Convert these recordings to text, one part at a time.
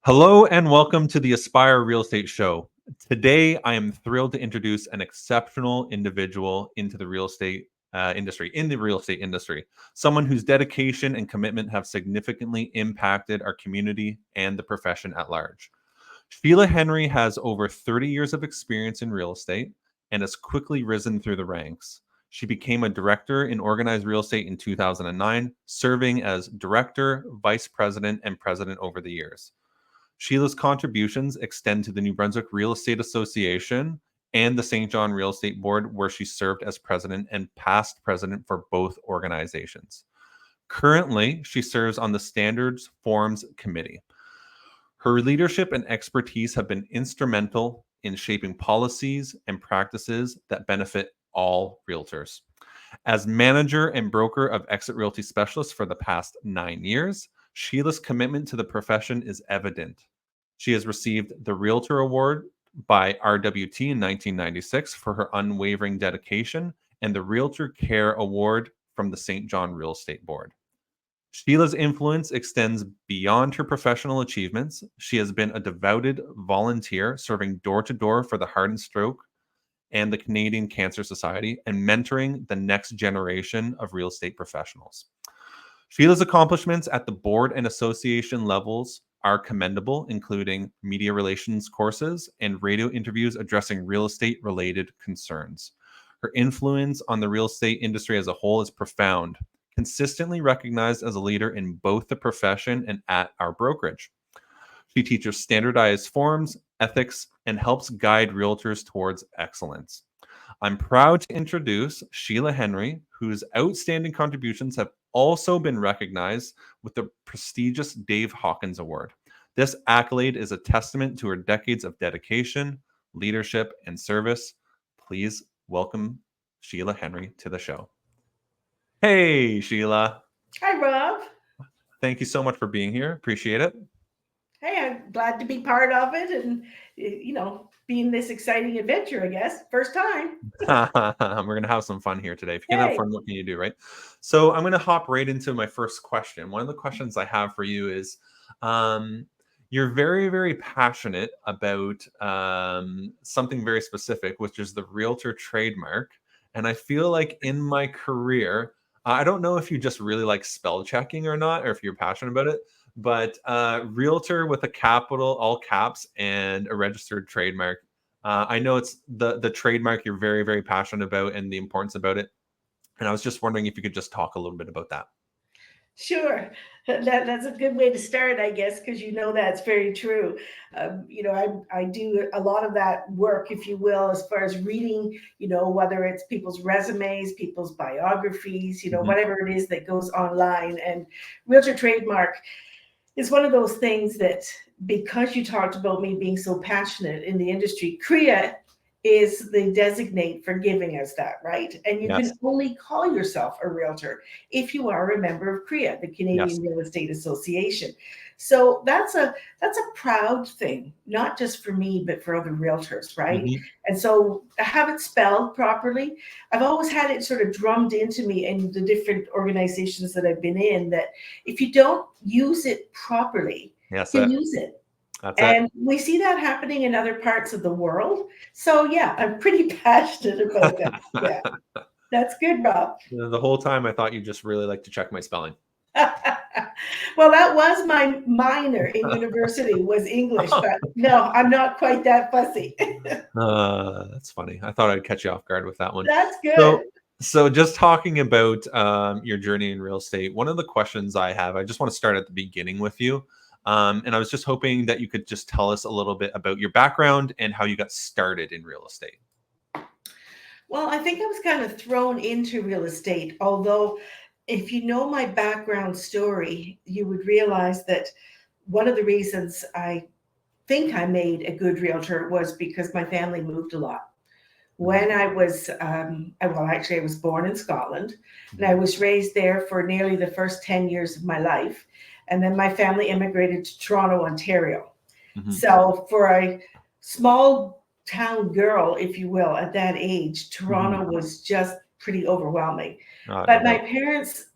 Hello and welcome to the Aspire Real Estate Show. Today, I am thrilled to introduce an exceptional individual into the real estate industry, someone whose dedication and commitment have significantly impacted our community and the profession at large. Sheila Henry has over 30 years of experience in real estate and has quickly risen through the ranks. She became a director in organized real estate in 2009, serving as director, vice president, and president over the years. Sheila's contributions extend to the New Brunswick Real Estate Association and the St. John Real Estate Board, where she served as president and past president for both organizations. Currently, she serves on the Standards Forums Committee. Her leadership and expertise have been instrumental in shaping policies and practices that benefit all realtors. As manager and broker of Exit Realty Specialists for the past 9 years, Sheila's commitment to the profession is evident. She has received the Realtor Award by RWT in 1996 for her unwavering dedication and the Realtor Care Award from the St. John Real Estate Board. Sheila's influence extends beyond her professional achievements. She has been a devoted volunteer serving door to door for the Heart and Stroke and the Canadian Cancer Society and mentoring the next generation of real estate professionals. Sheila's accomplishments at the board and association levels are commendable, including media relations courses and radio interviews addressing real estate related concerns. Her influence on the real estate industry as a whole is profound, consistently recognized as a leader in both the profession and at our brokerage. She teaches standardized forms, ethics, and helps guide realtors towards excellence. I'm proud to introduce Sheila Henry, whose outstanding contributions have also been recognized with the prestigious Dave Hawkins Award. This accolade is a testament to her decades of dedication, leadership, and service. Please welcome Sheila Henry to the show. Hey, Sheila. Hi, Rob. Thank you so much for being here. Appreciate it. Hey, I'm glad to be part of it and, being this exciting adventure, I guess. First time. We're going to have some fun here today. If you can have Yay. fun, what can you do, right? So I'm going to hop right into my first question. One of the questions I have for you is you're very, very passionate about something very specific, which is the realtor trademark. And I feel like in my career, I don't know if you just really like spell checking or not, or if you're passionate about it, but realtor with a capital, all caps, and a registered trademark. I know it's the trademark you're very, very passionate about and the importance about it. And I was just wondering if you could just talk a little bit about that. Sure. That's a good way to start, I guess, because that's very true. I do a lot of that work, if you will, as far as reading, whether it's people's resumes, people's biographies, Mhm. whatever it is that goes online. And realtor trademark is one of those things that, because you talked about me being so passionate in the industry, CREA is the designate for giving us that, right? And you Yes. can only call yourself a realtor if you are a member of CREA, the Yes. Canadian Real Estate Association. So that's a proud thing, not just for me, but for other realtors, right? Mhm. And so I have it spelled properly. I've always had it sort of drummed into me in the different organizations that I've been in that if you don't use it properly, Yes. you lose it. That's it. And we see that happening in other parts of the world. So yeah, I'm pretty passionate about that. Yeah, that's good, Rob. The whole time I thought you just really like to check my spelling. Well, that was my minor in university was English, but no, I'm not quite that fussy. That's funny. I thought I'd catch you off guard with that one. That's So, good. so just talking about your journey in real estate, one of the questions I have, I just want to start at the beginning with you. And I was just hoping that you could just tell us a little bit about your background and how you got started in real estate. Well, I think I was kind of thrown into real estate, although if you know my background story, you would realize that one of the reasons I think I made a good realtor was because my family moved a lot. Mhm. When I was, I was born in Scotland and I Mhm. was raised there for nearly the first 10 years of my life. And then my family immigrated to Toronto, Ontario. Mhm. So for a small town girl, if you will, at that age, Mhm. Toronto was just pretty overwhelming. No But my doubt. parents,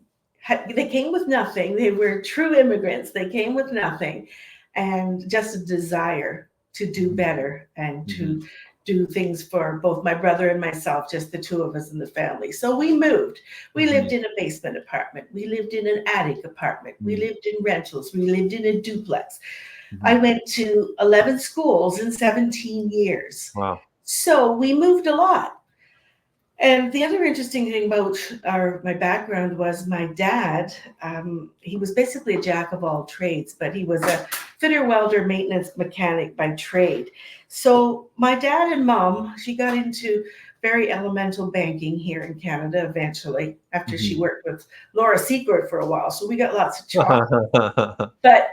they came with nothing. They were true immigrants. They came with nothing. and just a desire to do better and Mhm. to do things for both my brother and myself, just the two of us in the family. So we moved. We lived Mhm. in a basement apartment. We lived in an attic apartment. We Mhm. lived in rentals. We lived in a duplex. I Mhm. went to 11 schools in 17 years. Wow. So we moved a lot. And the other interesting thing about my background was my dad. He was basically a jack of all trades, but he was a fitter, welder, maintenance mechanic by trade. So my dad and mom, she got into very elemental banking here in Canada eventually after she Mhm. worked with Laura Secord for a while. So we got lots of chocolate. But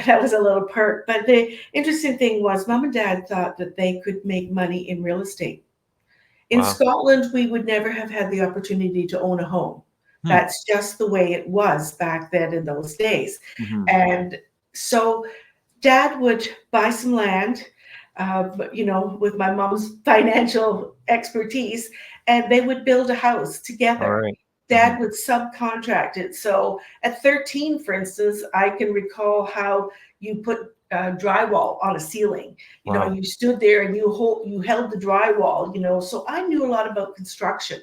that was a little perk. But the interesting thing was, mom and dad thought that they could make money in real estate. In Wow. Scotland, we would never have had the opportunity to own a home. Hmm. That's just the way it was back then in those days. Mhm. And so dad would buy some land, with my mom's financial expertise, and they would build a house All together. right. Dad Mhm. would subcontract it. So at 13, for instance, I can recall how you put drywall on a ceiling. Wow. You stood there and you held the drywall. So I knew a lot about construction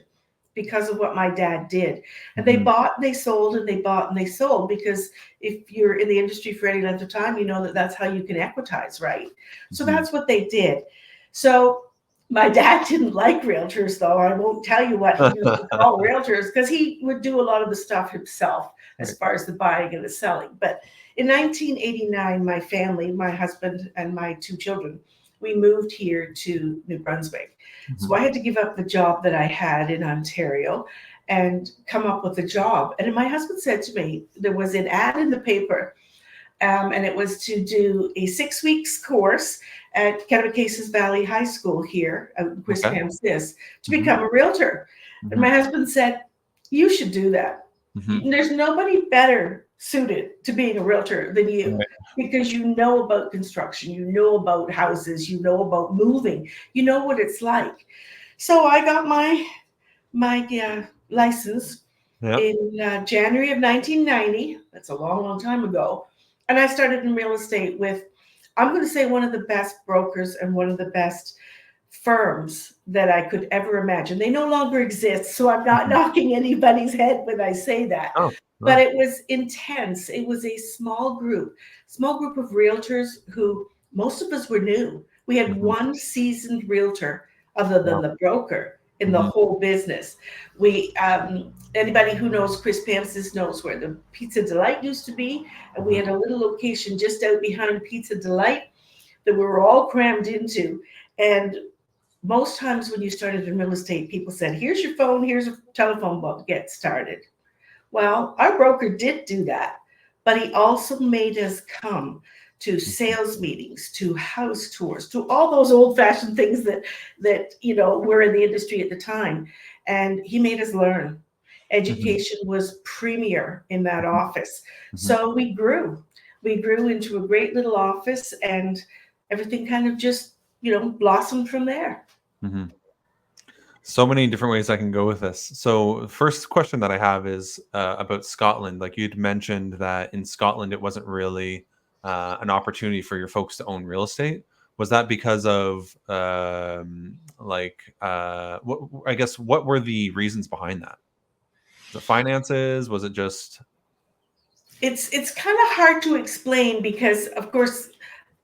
because of what my dad did. And they Mhm. bought, they sold, and they bought and they sold, because if you're in the industry for any length of time, you know that that's how you can equitize, right? So Mhm. that's what they did. So my dad didn't like realtors, though. I won't tell you what he used to call realtors, because he would do a lot of the stuff himself as Right. far as the buying and the selling. But in 1989, my family, my husband and my two children, we moved here to New Brunswick. So Mhm. I had to give up the job that I had in Ontario and come up with a job. And my husband said to me, there was an ad in the paper, and it was to do a 6 weeks course at Kennebecasis Valley High School here, in Okay. Quispamsis, to Mhm. become a realtor. And my Mhm. husband said, you should do that. Mhm. There's nobody better suited to being a realtor than you, Right. because you know about construction, you know about houses, you know about moving, you know what it's like. So I got my license Yep. in January of 1990. That's a long, long time ago. And I started in real estate with, I'm going to say, one of the best brokers and one of the best firms that I could ever imagine. They no longer exist, so I'm not Mhm. knocking anybody's head when I say that. Oh, But no. it was intense. It was a small group of realtors who, most of us were new. We had Mhm. one seasoned realtor other than Wow. the broker in the Mhm. whole business. We Anybody who knows Chris Pamsis knows where the Pizza Delight used to be, and we Mhm. had a little location just out behind Pizza Delight that we were all crammed into. And most times when you started in real estate, people said, here's your phone, here's a telephone book, get started. Well, our broker did do that, but he also made us come to Mhm. sales meetings, to house tours, to all those old-fashioned things that were in the industry at the time. And he made us learn. Mhm. Education was premier in that Mhm. office. Mhm. So we grew. We grew into a great little office, and everything kind of just blossomed from there. Mhm. So many different ways I can go with this. So, first question that I have is about Scotland. Like you'd mentioned that in Scotland, it wasn't really an opportunity for your folks to own real estate. Was that because of what I guess what were the reasons behind that? The finances? Was it just It's kind of hard to explain because, of course,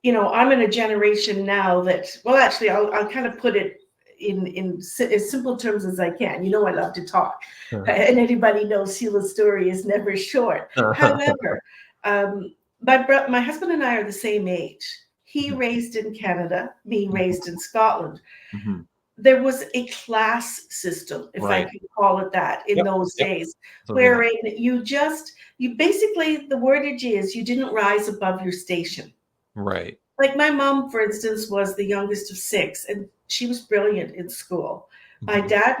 I'm in a generation now that, well, actually, I'll kind of put it in as simple terms as I can. I love to talk, and anybody knows Sheila's story is never short. However, my husband and I are the same age. He Mhm. raised in Canada, me Mhm. raised in Scotland. Mhm. There was a class system, if I Right. can call it that, in Yep. those Yep. days, So we mean that. wherein you basically, the wordage is, you didn't rise above your station. Right. Like my mom, for instance, was the youngest of six, and she was brilliant in school. My Mhm. dad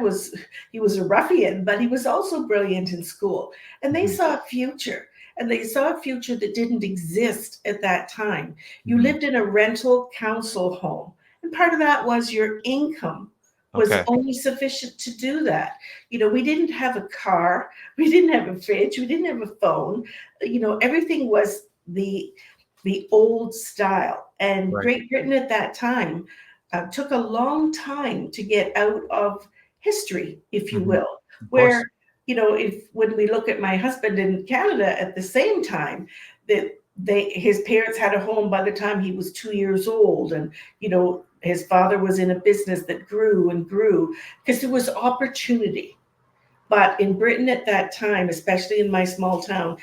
he was a ruffian, but he was also brilliant in school. And they Mhm. saw a future, and they saw a future that didn't exist at that time. You Mhm. lived in a rental council home, and part of that was your income was Okay. only sufficient to do that. We didn't have a car, we didn't have a fridge, we didn't have a phone. Everything was the old style. And Right. Great Britain at that time took a long time to get out of history, if you Mhm. will, Of where, course. if when we look at my husband in Canada at the same time, that his parents had a home by the time he was 2 years old, and his father was in a business that grew and grew because there was opportunity. But in Britain at that time, especially in my small town,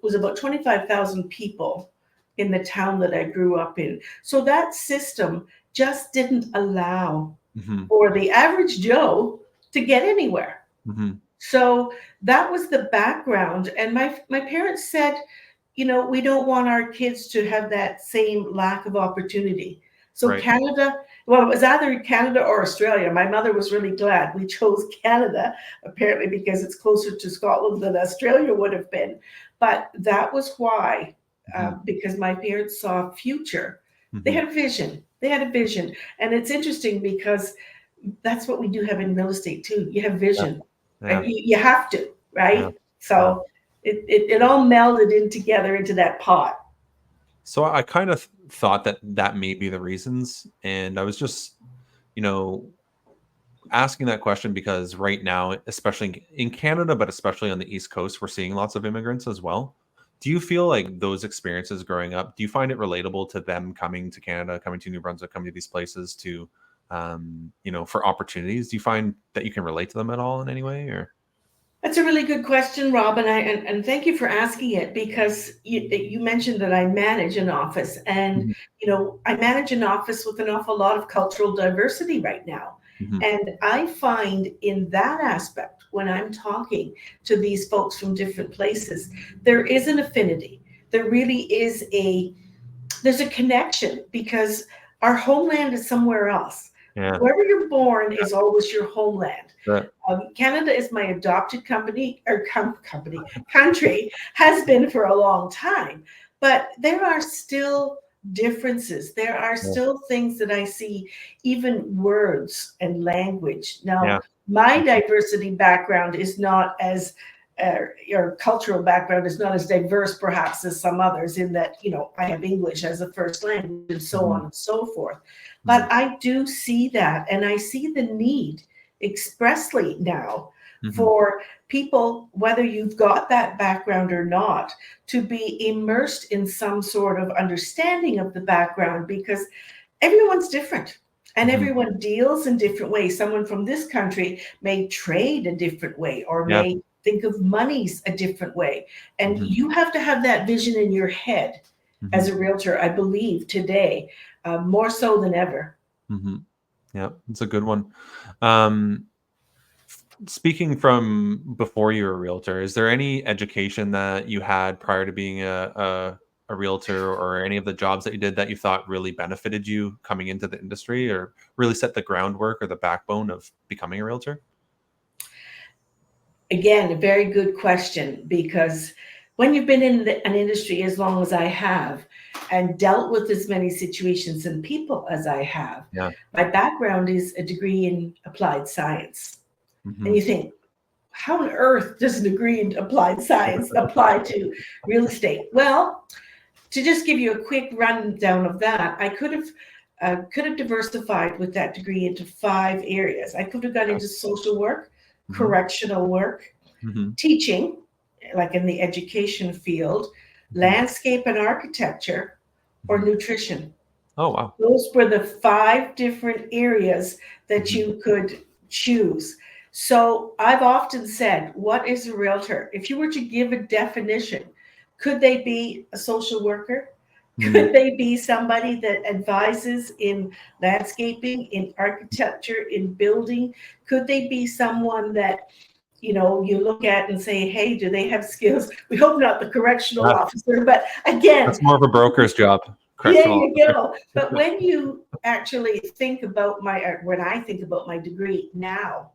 was about 25,000 people in the town that I grew up in. So that system just didn't allow Mhm. for the average Joe to get anywhere. Mhm. So that was the background. And my parents said, we don't want our kids to have that same lack of opportunity. So Right. Canada, well, it was either Canada or Australia. My mother was really glad we chose Canada, apparently because it's closer to Scotland than Australia would have been. But that was why, Mhm. because my parents saw a future. They Mhm. had a vision. They had a vision. And it's interesting because that's what we do have in real estate too. You have Yeah. vision. Yeah. And you have to, Yeah. right? Yeah. So it all melded in together into that pot. So I kind of thought that that may be the reasons, and I was just, you know, asking that question because right now, especially in Canada, but especially on the East Coast, we're seeing lots of immigrants as well. Do you feel like those experiences growing up, do you find it relatable to them coming to Canada, coming to New Brunswick, coming to these places to, for opportunities? Do you find that you can relate to them at all in any way, or? That's a really good question, Rob, and thank you for asking it because you mentioned that I manage an office, and Mhm. I manage an office with an awful lot of cultural diversity right now, Mhm. and I find in that aspect when I'm talking to these folks from different places, there is an affinity. There really is there's a connection because our homeland is somewhere else. Yeah. Wherever you're born is always your homeland. That, Canada is my adopted country, has been for a long time, but there are still differences. There are yeah. still things that I see, even words and language. Yeah. Now, my diversity background is not as your cultural background is not as diverse perhaps as some others in that I have English as a first language and so Mhm. on and so forth, Mhm. but I do see that and I see the need expressly now Mhm. for people, whether you've got that background or not, to be immersed in some sort of understanding of the background because everyone's different and Mhm. everyone deals in different ways. Someone from this country may trade a different way or Yeah. may think of monies a different way. And Mhm. you have to have that vision in your head as Mhm. a realtor, I believe, today, more so than ever. Mhm. Yeah, it's a good one. Um, Speaking from before you were a realtor, is there any education that you had prior to being a realtor or any of the jobs that you did that you thought really benefited you coming into the industry or really set the groundwork or the backbone of becoming a realtor? Again, a very good question because when you've been in an industry as long as I have and dealt with as many situations and people as I have, Yeah. my background is a degree in applied science. And Mhm. you think, how on earth does a degree in applied science apply to real estate? Well, to just give you a quick rundown of that, I could have diversified with that degree into 5 areas. I could have gone Yeah. into social work, Mhm. correctional work, Mhm. teaching, like in the education field, Mhm. landscape and architecture, or Mhm. nutrition. Oh, wow. Those were the 5 different areas that Mhm. you could choose. So I've often said, what is a realtor? If you were to give a definition, could they be a social worker? Mhm. Could they be somebody that advises in landscaping, in architecture, in building? Could they be someone that you look at and say, hey, do they have skills? We hope not the correctional Yeah, officer, but again, that's more of a broker's job, there correctional you officer. go. But when you actually think about when I think about my degree now,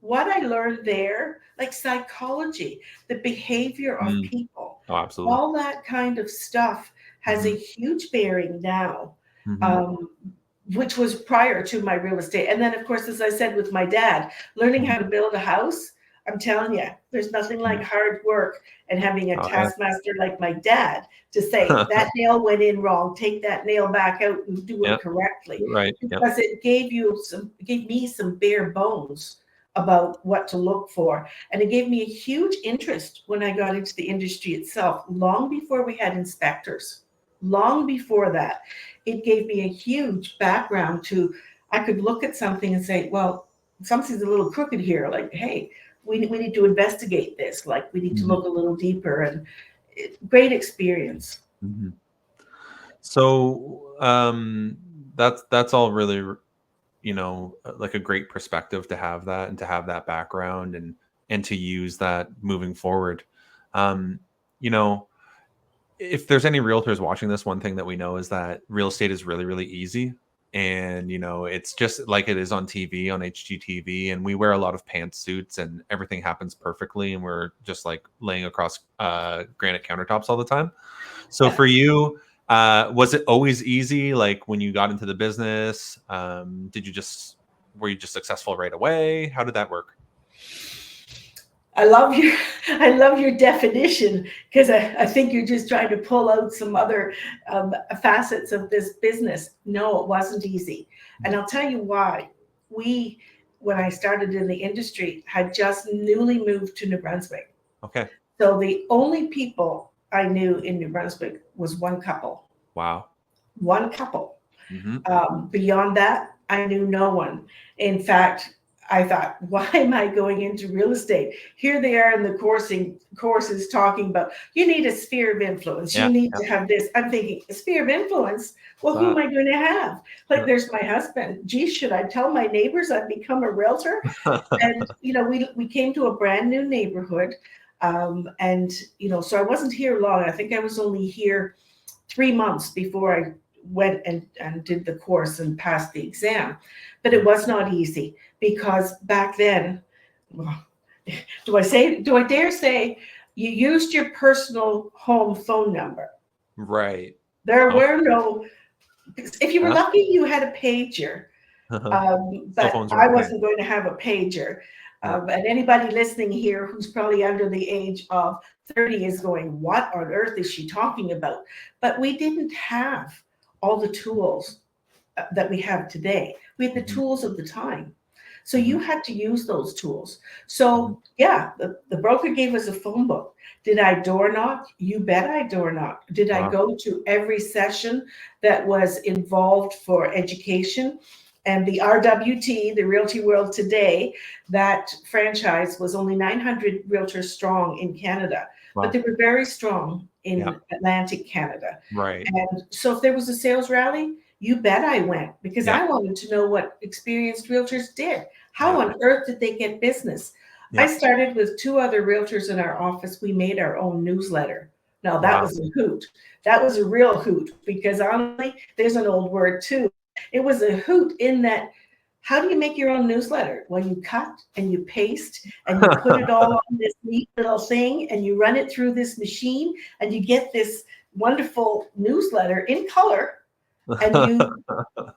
what I learned there, like psychology, the behavior of Mm. people, Oh, absolutely. all that kind of stuff has a Mhm. huge bearing now, Mhm. um, which was prior to my real estate. And then, of course, as I said with my dad, learning Mhm. how to build a house, I'm telling you, there's nothing like Mm. hard work and having a Oh, yeah. taskmaster like my dad to say that nail went in wrong, take that nail back out and do Yeah. it correctly, Right. Yeah. because it gave me some bare bones about what to look for. And it gave me a huge interest when I got into the industry itself, long before we had inspectors. Long before that, it gave me a huge background to, I could look at something and say, well, something's a little crooked here. Like, hey, we need to investigate this. Like, we need to Mhm. look a little deeper. And great experience. Mhm. So that's all really, like a great perspective to have that, and to have that background, and to use that moving forward. Um, you know, if there's any realtors watching this, one thing that we know is that real estate is really, really easy. And, it's just like it is on TV, on HGTV, and we wear a lot of pantsuits and everything happens perfectly. And we're just like laying across granite countertops all the time. So for you, was it always easy? Like when you got into the business, were you just successful right away? How did that work? I love your I love your definition, because I think you're just trying to pull out some other facets of this business. No, it wasn't easy. And I'll tell you why. We, when I started in the industry, had just newly moved to New Brunswick. Okay. So the only people I knew in New Brunswick was one couple. Wow. One couple. Hmm. Beyond that, I knew no one. In fact, I thought, why am I going into real estate? Here they are in the courses talking about you need a sphere of influence. You Yeah. need to have this. I'm thinking, a sphere of influence? Well, who am Yeah. I going to have? Like, Yeah. there's my husband. Geez, should I tell my neighbors I've become a realtor? And we came to a brand new neighborhood, and so I wasn't here long. I think I was only here 3 months before I went and did the course and passed the exam. But it was not easy, because back then, well, do I dare say, you used your personal home phone number. Right. There Okay. were no, if you were Yeah. lucky, you had a pager. Cell But phones I weren't a thing. wasn't going to have a pager. Yeah. And anybody listening here who's probably under the age of 30 is going, what on earth is she talking about? But we didn't have all the tools that we have today. We had the Hmm. tools of the time. So Hmm. you had to use those tools. Hmm. So yeah, the broker gave us a phone book. Did I door knock? You bet I door knocked. Did I Wow. go to every session that was involved for education? And the RWT, the Realty World Today, that franchise was only 900 realtors strong in Canada, but Wow. they were very strong Yeah. in Atlantic Canada. Right. And so if there was a sales rally, you bet I went, because Yeah. I wanted to know what experienced realtors did. How Yeah. on earth did they get business? I Yeah. started with two other realtors in our office. We made our own newsletter. Now that Wow. was a hoot. That was a real hoot, because honestly, there's an old word too. It was a hoot in that, how do you make your own newsletter? Well, you cut and you paste and you put it all on this neat little thing and you run it through this machine and you get this wonderful newsletter in color, and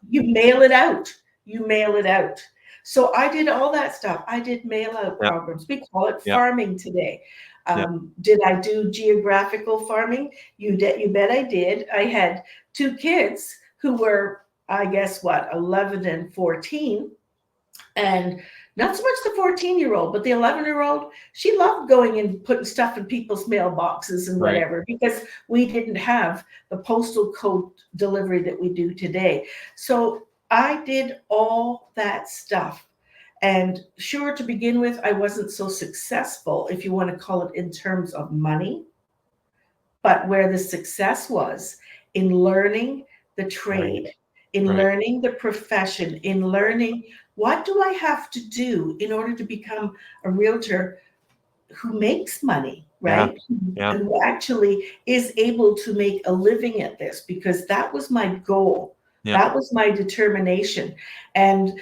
you mail it out. You mail it out. So I did all that stuff. I did mail out Yeah. programs. We call it Yeah. farming today. Yeah. Did I do geographical farming? You bet I did. I had two kids who were, I guess, 11 and 14. And not so much the 14-year-old, but the 11-year-old, she loved going and putting stuff in people's mailboxes and Right. whatever, because we didn't have the postal code delivery that we do today. So I did all that stuff. And sure, to begin with, I wasn't so successful, if you want to call it in terms of money, but where the success was in learning the Right. trade, in Right. learning the profession, in learning what do I have to do in order to become a realtor who makes money, Yeah. right? Yeah. Who actually is able to make a living at this, because that was my goal. Yeah. That was my determination. And,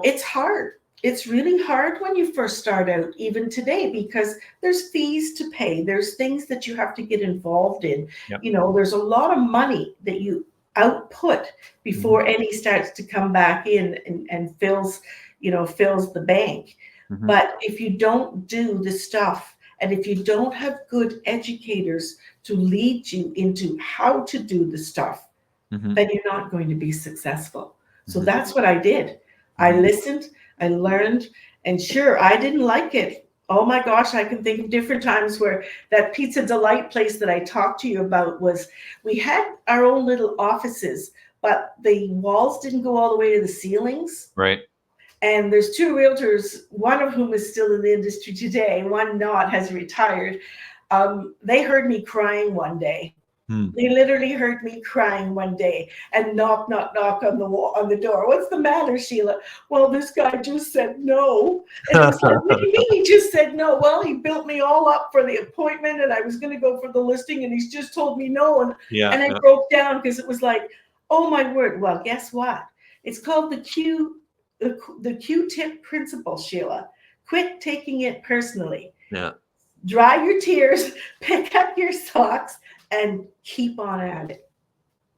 it's hard. It's really hard when you first start out, even today, because there's fees to pay. There's things that you have to get involved in. Yep. There's a lot of money that you output before any starts to come back in and fills the bank. Mhm. But if you don't do the stuff, and if you don't have good educators to lead you into how to do the stuff, Mhm. then you're not going to be successful. So Mhm. that's what I did. I Mhm. listened, I learned, and sure, I didn't like it. Oh my gosh, I can think of different times where that Pizza Delight place that I talked to you about was, we had our own little offices, but the walls didn't go all the way to the ceilings. Right. And there's two realtors, one of whom is still in the industry today, one not, has retired. They heard me crying one day. Hmm. They literally heard me crying one day and knock, knock, knock on the wall, on the door. What's the matter, Sheila? Well, this guy just said no. And it was like, what do you mean he just said no? Well, he built me all up for the appointment and I was going to go for the listing and he's just told me no. Yeah. And I Yeah. broke down because it was like, oh my word. Well, guess what? It's called the Q-tip principle, Sheila. Quit taking it personally. Yeah. Dry your tears, pick up your socks, and keep on at it.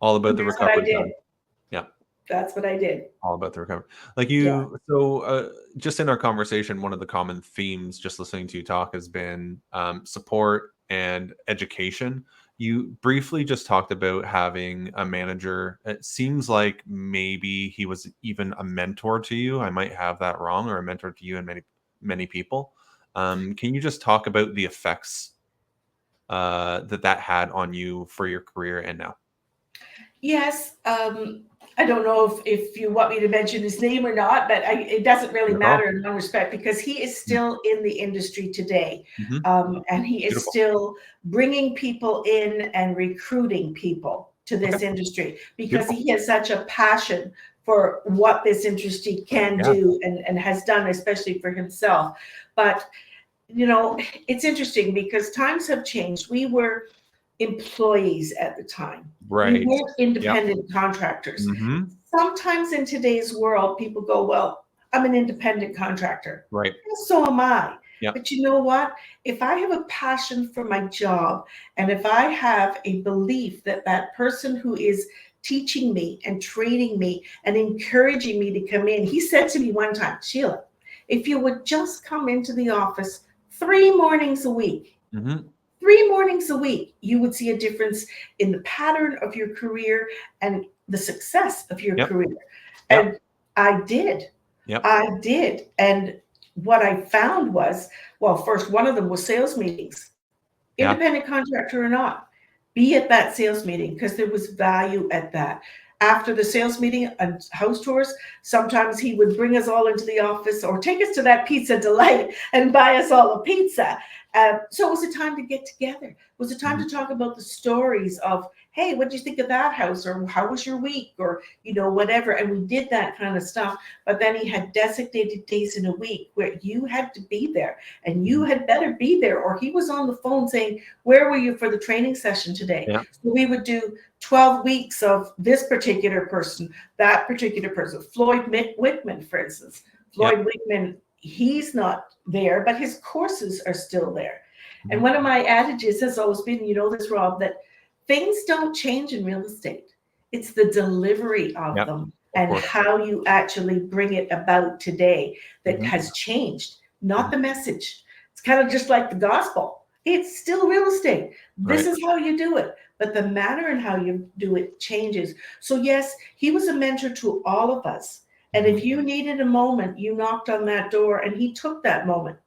All about And the that's what I recovery did. time. Yeah. That's what I did. All about the recovery. Like Yeah. just in our conversation, one of the common themes, just listening to you talk, has been support and education. You briefly just talked about having a manager. It seems like maybe he was even a mentor to you. I might have that wrong, or a mentor to you and many people. Can you just talk about the effects that had on you for your career and now? Yes. I don't know if you want me to mention his name or not, but it doesn't really No. matter in one respect because he is still in the industry today. Mm-hmm. And he is Beautiful. still bringing people in and recruiting people to this Okay. industry because Beautiful. he has such a passion for what this industry can Yeah. do and has done, especially for himself. But, it's interesting because times have changed. We were employees at the time. We Right. weren't Yep. independent contractors. Mm-hmm. Sometimes in today's world, people go, well, I'm an independent contractor. Right. So am I. Yep. But you know what? If I have a passion for my job and if I have a belief that that person who is teaching me and training me and encouraging me to come in, he said to me one time, Sheila, if you would just come into the office 3 mornings a week, Mm-hmm. 3 mornings a week, you would see a difference in the pattern of your career and the success of your Yep. career. Yep. And I did. Yep. I did. And what I found was, well, first, one of them was sales meetings, Yeah. independent contractor or not, be at that sales meeting because there was value at that. After the sales meeting and house tours, sometimes he would bring us all into the office or take us to that Pizza Delight and buy us all a pizza. So it was a time to get together. It was a time Mm-hmm. to talk about the stories of, hey, what did you think of that house? Or how was your week? Or, whatever. And we did that kind of stuff. But then he had designated days in a week where you had to be there and you had better be there. Or he was on the phone saying, where were you for the training session today? Yeah. So we would do 12 weeks of this particular person, that particular person. Floyd Whitman, for instance. Yeah. Floyd Whitman, he's not there, but his courses are still there. Mm-hmm. And one of my adages has always been, this, Rob, that things don't change in real estate. It's the delivery of Yep. them Of and course. how you actually bring it about today that Mm-hmm. has changed, not Mhm. the message. It's kind of just like the gospel. It's still real estate. This Right. is how you do it. But the manner in how you do it changes. So yes, he was a mentor to all of us. And Mhm. if you needed a moment, you knocked on that door and he took that moment.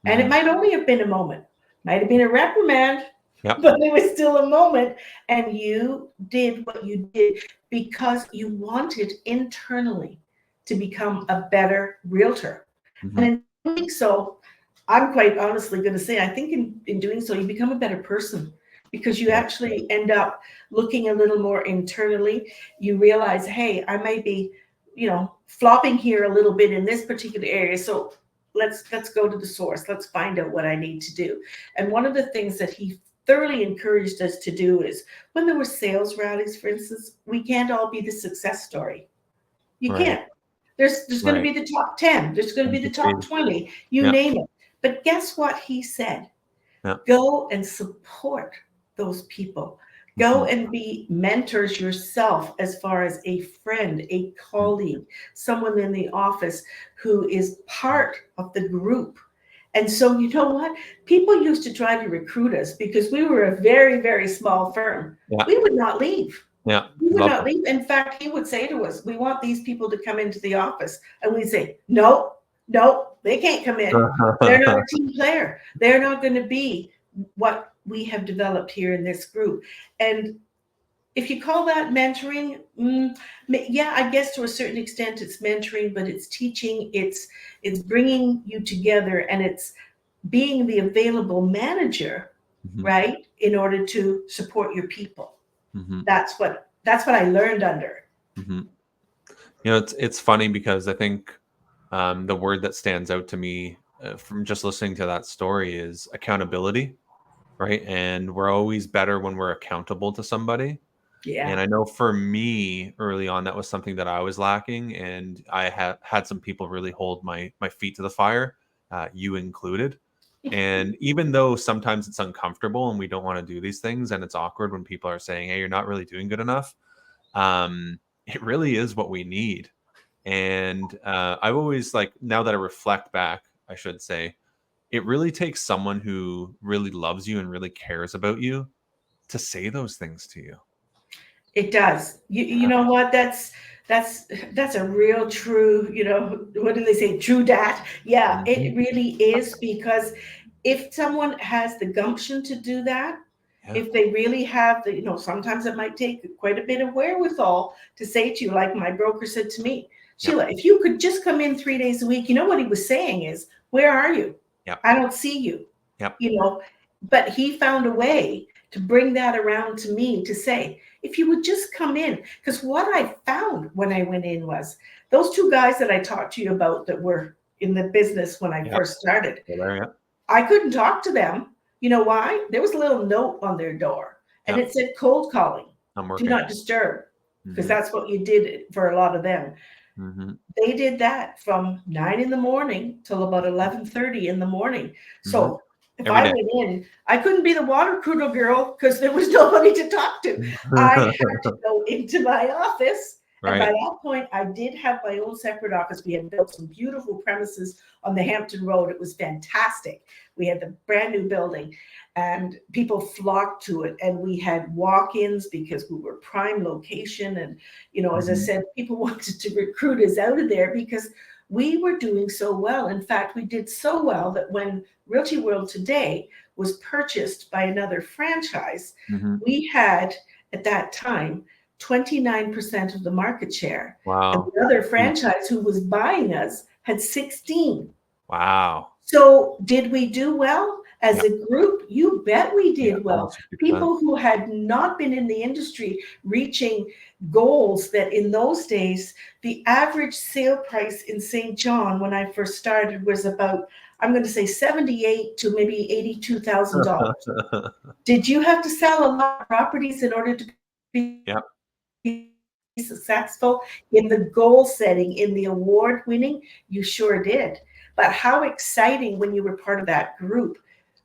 And it Mhm. might only have been a moment, might have been a reprimand, Yep. but it was still a moment. And you did what you did because you wanted internally to become a better realtor. Mhm. And in doing so, I'm quite honestly going to say, I think in doing so, you become a better person because you Yeah. actually end up looking a little more internally. You realize, hey, I may be, flopping here a little bit in this particular area. So let's go to the source. Let's find out what I need to do. And one of the things that he thoroughly encouraged us to do is when there were sales rallies, for instance, we can't all be the success story. You Right. can't. There's going to Right. be the top 10. There's going to be the top 20. You Yeah. name it. But guess what he said? Yeah. Go and support those people. Go Mhm. and be mentors yourself as far as a friend, a Mhm. colleague, someone in the office who is part of the group. And so, you know what? People used to try to recruit us because we were a very, very small firm. Yeah. We would not leave. Yeah. We would Love not them. leave. In fact, he would say to us, "We want these people to come into the office." And we'd say, "No, no, they can't come in. They're not a team player. They're not going to be what we have developed here in this group." And if you call that mentoring, yeah, I guess to a certain extent it's mentoring, but it's teaching, it's bringing you together, and it's being the available manager, Mhm. right, in order to support your people. Mhm. That's what I learned under. Mhm. It's funny because I think the word that stands out to me from just listening to that story is accountability, right? And we're always better when we're accountable to somebody. And Yeah. I know for me early on, that was something that I was lacking, and I had some people really hold my feet to the fire, you included. And even though sometimes it's uncomfortable and we don't want to do these things, and it's awkward when people are saying, "Hey, you're not really doing good enough," it really is what we need. And I've always like now that I reflect back, I should say, it really takes someone who really loves you and really cares about you to say those things to you. It does. You know what? That's a real true, what do they say? True dat. Yeah, Mhm. it really is, because if someone has the gumption to do that, Yeah. if they really have sometimes it might take quite a bit of wherewithal to say to you, like my broker said to me, Yep. "Sheila, if you could just come in 3 days a week," you know what he was saying is, "Where are you? Yep. I don't see you." Yep. you know but he found a way to bring that around to me to say, "If you would just come in." Because what I found when I went in was those two guys that I talked to you about that were in the business when I Yep. first started, Still there. Yep. I couldn't talk to them. You know why? There was a little note on their door, and Yep. it said cold calling, I'm do working. not disturb, because Mhm. that's what you did for a lot of them. Mhm. They did that from 9 in the morning till about 11:30 in the morning. Mhm. So if Every I day. went in, I couldn't be the water cooler girl because there was nobody to talk to. I had to go into my office. And by Right. that point, I did have my own separate office. We had built some beautiful premises on the Hampton Road. It was fantastic. We had the brand new building, and people flocked to it. And we had walk-ins because we were prime location. And as I Mhm. said, people wanted to recruit us out of there because we were doing so well. In fact, we did so well that when Realty World Today was purchased by another franchise, Mhm. we had at that time 29% of the market share. And Wow. the other Huge. franchise who was buying us had 16. Wow. So did we do well as Yep. a group? You bet we Yeah. did well. Almost 50%. People who had not been in the industry reaching goals that in those days, the average sale price in St. John when I first started was about, I'm going to say 78 to maybe $82,000. Did you have to sell a lot of properties in order to be Yep. successful in the goal setting, in the award winning? You sure did. But how exciting when you were part of that group.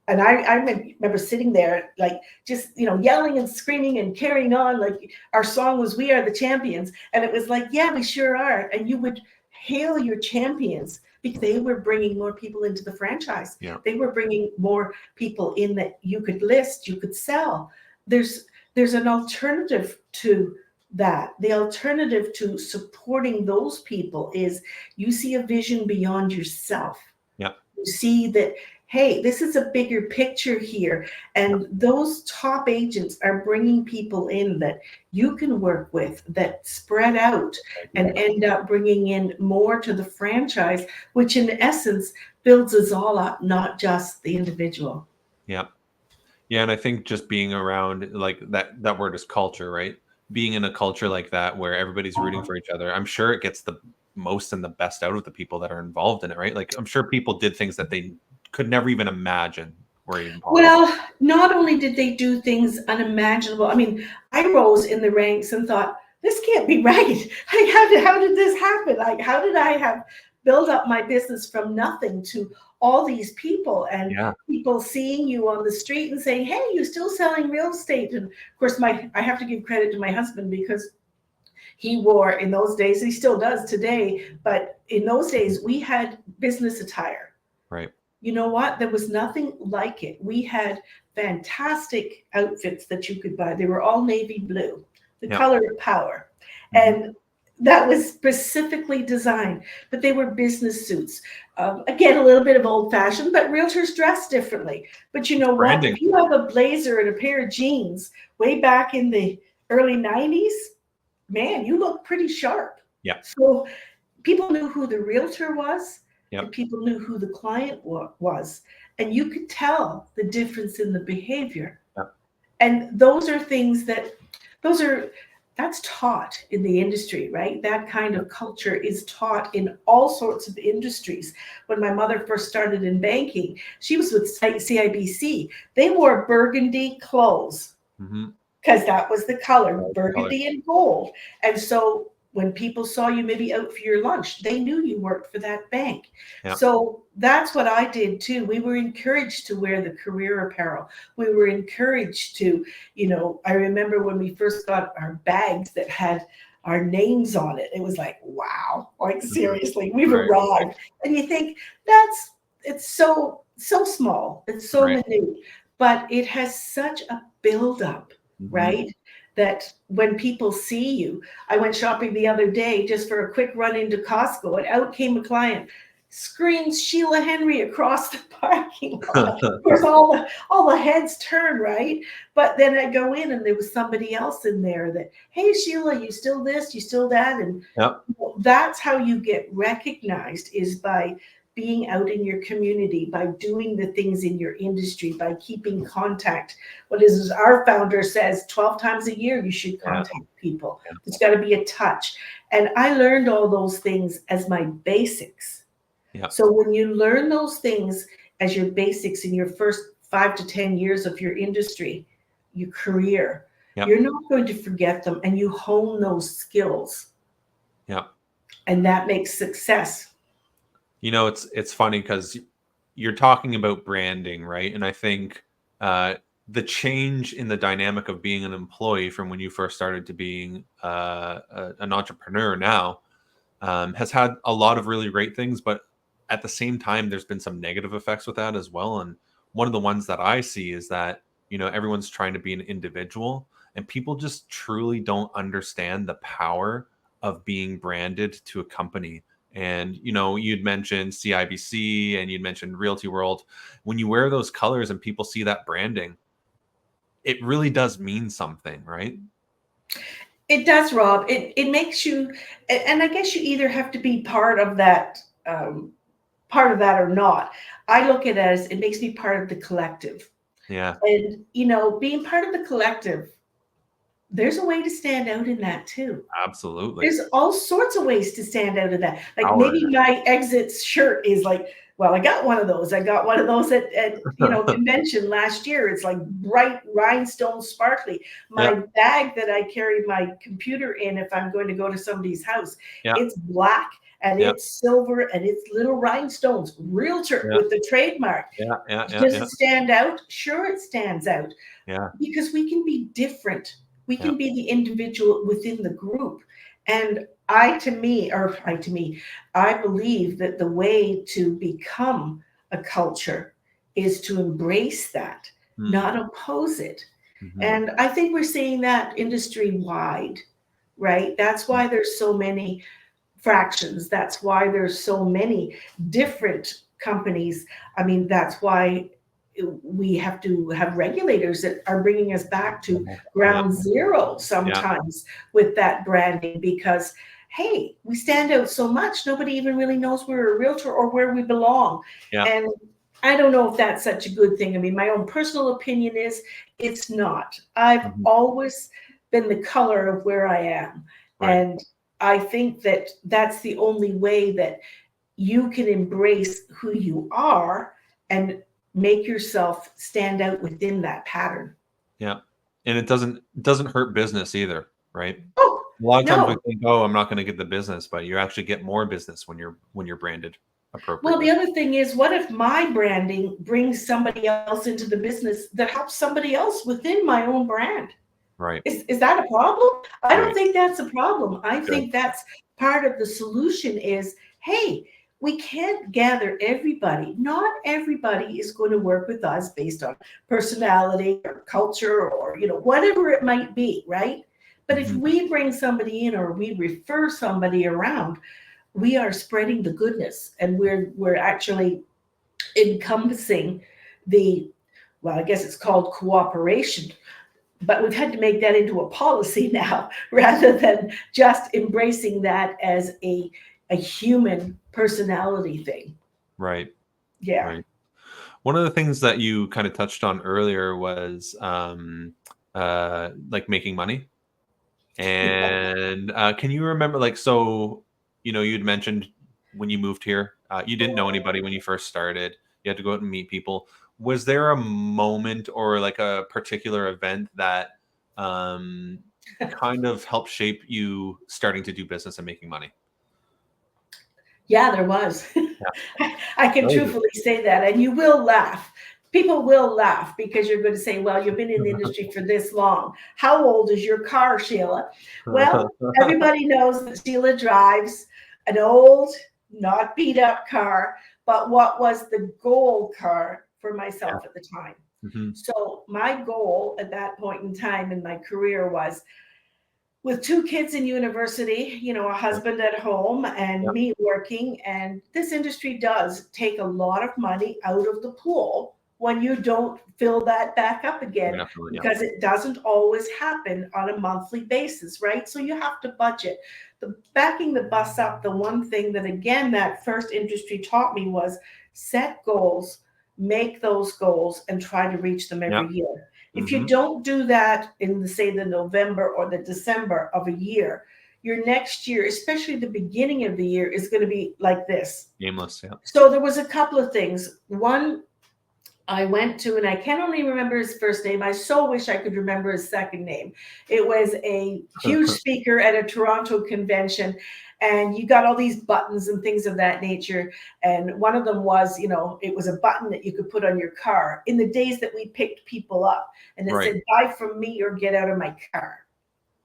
And I remember sitting there, like, just, yelling and screaming and carrying on. Like our song was "We Are the Champions." And it was like, yeah, we sure are. And you would hail your champions because they were bringing more people into the franchise. Yep. They were bringing more people in that you could list, you could sell. There's an alternative to that. The alternative to supporting those people is you see a vision beyond yourself. Yep. You see that, hey, this is a bigger picture here. Yep. And those top agents are bringing people in that you can work with, that spread out and Idea. end up bringing in more to the franchise, which in essence builds us all up, not just the individual. Yep. Yeah, and I think just being around like that word is culture, right? Being in a culture like that where everybody's rooting for each other, I'm sure it gets the most and the best out of the people that are involved in it, right? Like I'm sure people did things that they could never even imagine were even possible. Well, not only did they do things unimaginable, I mean, I rose in the ranks and thought, this can't be right. Like, how did this happen? Like, how did I have built up my business from nothing to all these people, and Yeah. people seeing you on the street and saying, hey, you're still selling real estate. And of course, I have to give credit to my husband, because he wore, in those days, he still does today, but in those days we had business attire. Right. You know what? There was nothing like it. We had fantastic outfits that you could buy. They were all navy blue, the Yeah. color of power. Mhm. And that was specifically designed, but they were business suits. Again, a little bit of old fashioned, but realtors dress differently. But you know what? Branding. If you have a blazer and a pair of jeans way back in the early 90s, man, you look pretty sharp. Yeah. So people knew who the realtor was, and Yep. people knew who the client was. And you could tell the difference in the behavior. Yep. And those are things that's taught in the industry, right? That kind of culture is taught in all sorts of industries. When my mother first started in banking, she was with CIBC. They wore burgundy clothes Mm-hmm. because that was the color, Color. burgundy and gold. And so when people saw you maybe out for your lunch, they knew you worked for that bank. Yeah. So that's what I did too. We were encouraged to wear the career apparel. We were encouraged to, I remember when we first got our bags that had our names on it. It was like, wow, like seriously, we've Right. arrived. And you think it's so small, it's so Right. minute, but it has such a buildup. Mm-hmm. Right? That when people see you, I went shopping the other day just for a quick run into Costco, and out came a client, screams Sheila Henry across the parking lot. Of course, all the heads turn, right? But then I go in and there was somebody else in there that, hey, Sheila, you still this, you still that. And Yep. that's how you get recognized, is by being out in your community, by doing the things in your industry, by keeping contact. What is our founder says, 12 times a year, you should contact people. Yeah. There's got to be a touch. And I learned all those things as my basics. Yeah. So when you learn those things as your basics in your first 5 to 10 years of your industry, your career, Yep. you're not going to forget them, and you hone those skills. Yeah. And that makes success. It's funny because you're talking about branding, right? And I think the change in the dynamic of being an employee from when you first started to being an entrepreneur now has had a lot of really great things, but at the same time, there's been some negative effects with that as well. And one of the ones that I see is that, everyone's trying to be an individual, and people just truly don't understand the power of being branded to a company. And, you'd mentioned CIBC and you'd mentioned Realty World. When you wear those colors and people see that branding, it really does mean something, right? It does, Rob. It makes you, and I guess you either have to be part of that or not. I look at it as it makes me part of the collective. Yeah. And being part of the collective, there's a way to stand out in that too. Absolutely. There's all sorts of ways to stand out in that. Like Power. maybe my exits shirt is like, well, I got one of those. I got one of those at convention last year. It's like bright rhinestone sparkly. My bag that I carry my computer in if I'm going to go to somebody's house, it's black and it's silver and it's little rhinestones. Realtor with the trademark. Does it stand out? Sure, it stands out. Yeah. Because we can be different. We can be the individual within the group. And I believe that the way to become a culture is to embrace that, not oppose it. Mm-hmm. And I think we're seeing that industry wide, right? That's why there's so many fractions. That's why there's so many different companies. I mean, that's why we have to have regulators that are bringing us back to ground zero sometimes with that branding, because hey, we stand out so much, nobody even really knows we're a realtor or where we belong. And I don't know if that's such a good thing. I mean, my own personal opinion is it's not. I've always been the color of where I am. And I think that that's the only way that you can embrace who you are and make yourself stand out within that pattern. Yeah. And it doesn't hurt business either, right? Oh, a lot of times we think, oh, I'm not going to get the business, but you actually get more business when you're branded. Well, appropriately. the other thing is, what if my branding brings somebody else into the business that helps somebody else within my own brand? Right. Is that a problem? I don't Right. think that's a problem. I Good. think that's part of the solution is, hey, we can't gather everybody. Not everybody is going to work with us based on personality or culture or, whatever it might be, right? But if Mhm. we bring somebody in or we refer somebody around, we are spreading the goodness and we're actually encompassing the, well, I guess it's called cooperation, but we've had to make that into a policy now rather than just embracing that as a human personality thing. Right. Yeah. Right. One of the things that you kind of touched on earlier was like making money. Yeah. And can you remember, like, so, you'd mentioned when you moved here, you didn't know anybody when you first started. You had to go out and meet people. Was there a moment or like a particular event that um, kind of helped shape you starting to do business and making money? Yeah, there was. Yeah. I can What was truthfully say that. And you will laugh. People will laugh because you're going to say, well, you've been in the industry for this long. How old is your car, Sheila? Well, it? everybody knows that Sheila drives an old, not beat up car, but what was the goal car for Yeah. myself at the time. Hmm. So my goal at that point in time in my career was, with two kids in university, a Yep. husband at home and Yep. me working. And this industry does take a lot of money out of the pool when you don't fill that back up again, Definitely. Yeah. because it doesn't always happen on a monthly basis, right? So you have to budget. The backing the bus up, the one thing that again that first industry taught me was set goals, make those goals, and try to reach them Yeah. every year. If you Hmm. don't do that in the November or the December of a year, your next year, especially the beginning of the year, is going to be like this. Aimless. Yeah. So there was a couple of things. One, I went to, and I can only remember his first name. I so wish I could remember his second name. It was a huge speaker at a Toronto convention, and you got all these buttons and things of that nature. And one of them was, it was a button that you could put on your car in the days that we picked people up, and it Right. said, "Buy from me or get out of my car."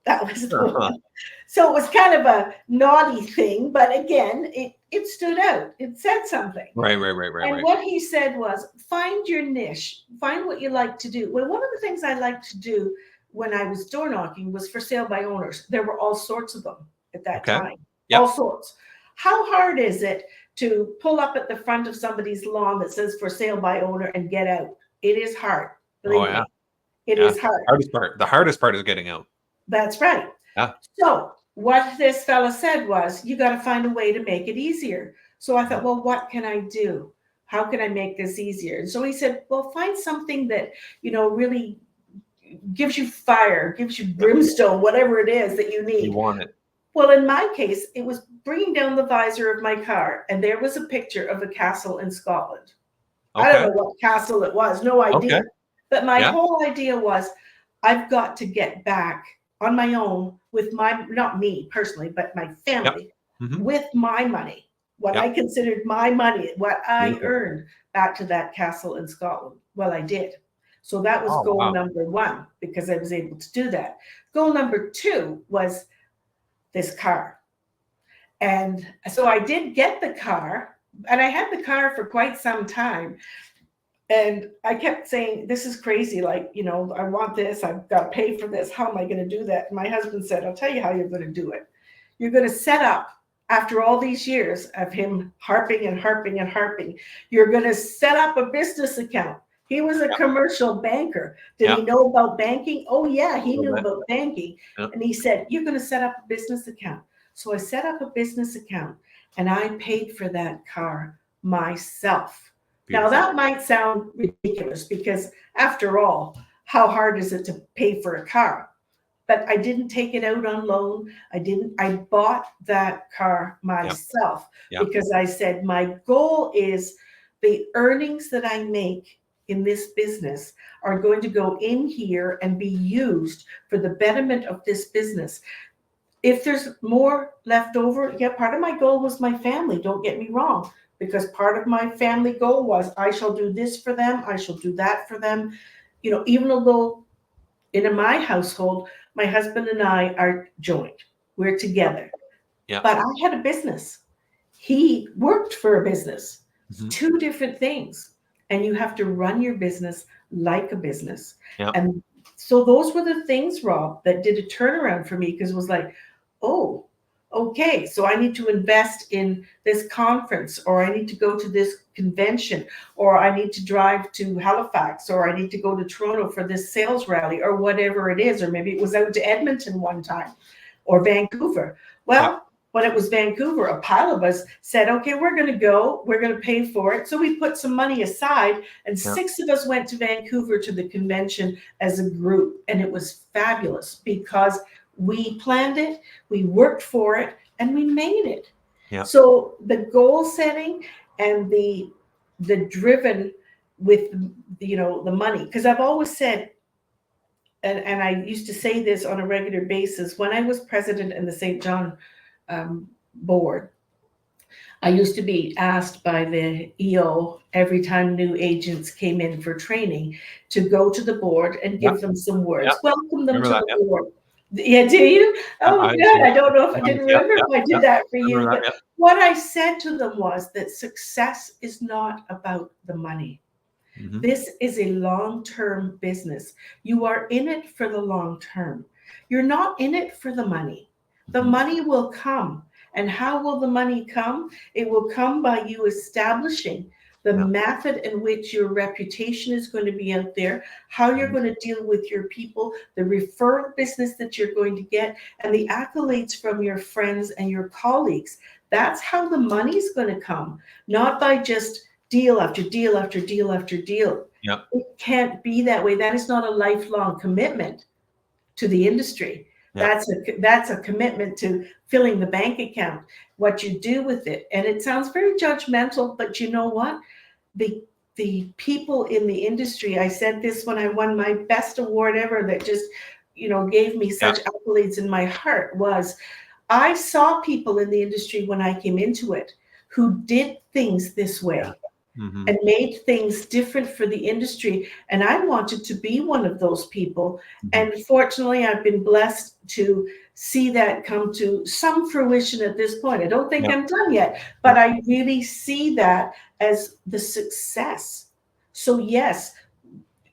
That was the one. So it was kind of a naughty thing, but again, it stood out. It said something. Right. Right. Right. Right. And Right. what he said was, find your niche, find what you like to do. Well, one of the things I liked to do when I was door knocking was for sale by owners. There were all sorts of them at that Okay. time, all Yep. sorts. How hard is it to pull up at the front of somebody's lawn that says for sale by owner and get out? It is hard. Oh Believe yeah. me, it Yeah. is hard. Hardest part. The hardest part is getting out. That's right. Yeah. So what this fella said was, you got to find a way to make it easier. So I thought, Mhm. well, what can I do? How can I make this easier? And so he said, well, find something that, really gives you fire, gives you Yep. brimstone, whatever it is that you You need. want it. Well, in my case, it was bringing down the visor of my car, and there was a picture of a castle in Scotland. I don't Okay. know what castle it was, no Okay. idea. But my Yeah. whole idea was, I've got to get back on my own with my, not me personally, but my Yep. family, Hmm. with my money, what I Yep. considered my money, what I Beautiful. earned, back to that castle in Scotland. Well, I did. So that was Oh goal wow. number one, because I was able to do that. Goal number two was this car. And so I did get the car, and I had the car for quite some time. And I kept saying, this is crazy. Like, I want this. I've got to pay for this. How am I going to do that? And my husband said, I'll tell you how you're going to do it. You're going to set up, after all these years of him harping and harping and harping, you're going to set up a business account. He was a Yep. commercial banker. Did he Yep. know about banking? Oh, yeah, A he little knew bit. about banking. Yep. And he said, you're going to set up a business account. So I set up a business account, and I paid for that car myself. Now, Beautiful. that might sound ridiculous because, after all, how hard is it to pay for a car? But I didn't take it out on loan. I bought that car Yep. myself Yep. because I said, my goal is the earnings that I make in this business are going to go in here and be used for the betterment of this business. If there's more left over, yeah, part of my goal was my family, don't get me wrong, because part of my family goal was I shall do this for them, I shall do that for them. You know, even though in my household, my husband and I are joint, we're together, Yeah. but I had a business. He worked for a business. It's Hmm. two different things. And you have to run your business like a business. Yeah. And so those were the things, Rob, that did a turnaround for me because it was like, oh, okay, so I need to invest in this conference, or I need to go to this convention, or I need to drive to Halifax, or I need to go to Toronto for this sales rally, or whatever it is. Or maybe it was out to Edmonton one time or Vancouver. Yeah. Well, when it was Vancouver, a pile of us said, okay, we're going to go, we're going to pay for it. So we put some money aside, and Yeah. 6 of us went to Vancouver to the convention as a group. And it was fabulous because we planned it, we worked for it, and we made it. Yeah. So the goal setting and the driven with, you know, the money, because I've always said, and I used to say this on a regular basis when I was president in the St. John board. I used to be asked by the EO every time new agents came in for training to go to the board and Yeah. give them some Yeah. words, welcome them Remember to that? the Yeah. board. Yeah, do you? Yeah. Oh, I good. yeah. I don't know if I Nice. didn't Yeah. remember Yeah. if I Yeah. did that for you, Remember that? but Yeah. what I said to them was that success is not about the money. Hmm. This is a long-term business. You are in it for the long term. You're not in it for the money. The Hmm. money will come. And how will the money come? It will come by you establishing the Yeah. method in which your reputation is going to be out there, how you're Mhm. going to deal with your people, the referral business that you're going to get, and the accolades from your friends and your colleagues. That's how the money's going to come, not by just deal after deal after deal after deal. Yeah. It can't be that way. That is not a lifelong commitment to the industry. Yeah. That's a commitment to filling the bank account, what you do with it. And it sounds very judgmental, but you know what? The the people in the industry, I said this when I won my best award ever that just, you know, gave me Yeah. such accolades in my heart, was I saw people in the industry when I came into it who did things this Yeah. way Hmm. and made things different for the industry. And I wanted to be one of those people. Hmm. And fortunately, I've been blessed to see that come to some fruition at this point. I don't think Yeah. I'm done yet, but Yeah. I really see that as the success. So, yes,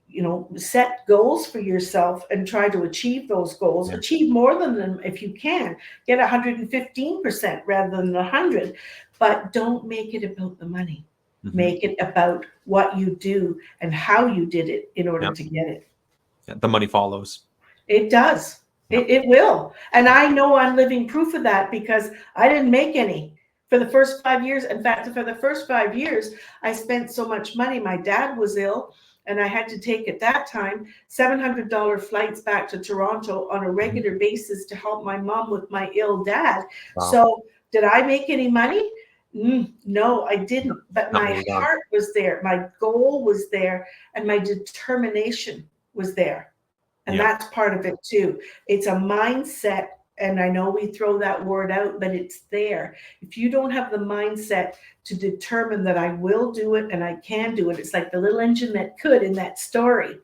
you know, set goals for yourself and try to achieve those goals, Yeah. achieve more than them if you can, get 115% rather than 100, but don't make it about the money. Hmm. Make it about what you do and how you did it in order Yeah. to get it. Yeah. The money follows. It does. Yeah. It will. And Yeah. I know I'm living proof of that because I didn't make any for the first 5 years. In fact, for the first 5 years, I spent so much money. My dad was ill, and I had to take at that time $700 flights back to Toronto on a Mhm. regular basis to help my mom with my ill dad. Wow. So, did I make any money? No, I Yeah. didn't. But Not my many gone. heart was there, my goal was there, and my determination was there. And Yeah. that's part of it too. It's a mindset. And I know we throw that word out, but it's there. If you don't have the mindset to determine that I will do it and I can do it, it's like the little engine that could in that story.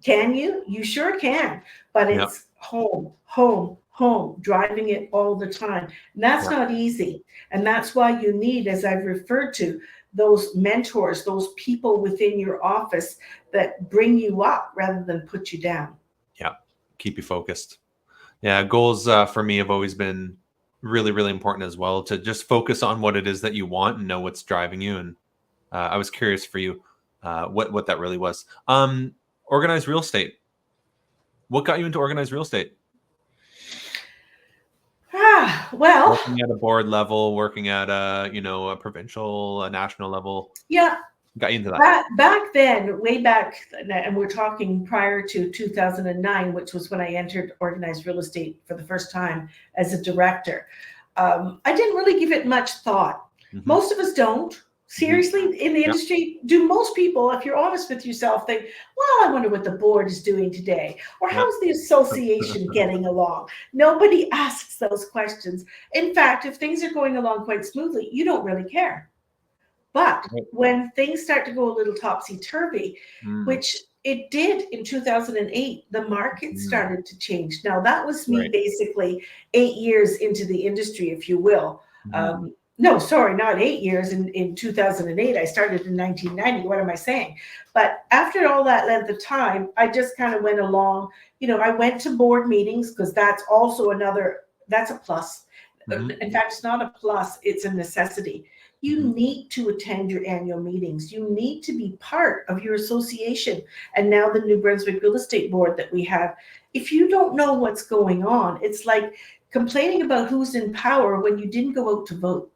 Can you? You sure can. But Yeah. it's home, home, home, driving it all the time. And that's Yeah. not easy. And that's why you need, as I've referred to, those mentors, those people within your office that bring you up rather than put you down. Yeah. Keep you focused. Yeah. Goals for me have always been really, really important as well, to just focus on what it is that you want and know what's driving you. And I was curious for you what that really was. Organized real estate. What got you into organized real estate? Well, Working at a board level, working at a provincial, a national level, yeah, got you into that. back then, way back, and we're talking prior to 2009, which was when I entered organized real estate for the first time as a director. I didn't really give it much thought. Hmm. Most of us don't. Mhm. Seriously, in the Yeah. industry, do most people, if you're honest with yourself, think, well, I wonder what the board is doing today? Or Yeah. how's the association getting along? Nobody asks those questions. In fact, if things are going along quite smoothly, you don't really care. But Right. when things start to go a little topsy turvy, Mm. which it did in 2008, the market Mm. started to change. Now, that was me Right. basically 8 years into the industry, if you will. Mhm. No, sorry, not 8 years. In 2008, I started in 1990. What am I saying? But after all that length of time, I just kind of went along. I went to board meetings because that's also that's a plus. Mhm. In fact, it's not a plus, it's a necessity. You Mhm. need to attend your annual meetings. You need to be part of your association. And now the New Brunswick Real Estate Board that we have. If you don't know what's going on, it's like complaining about who's in power when you didn't go out to vote.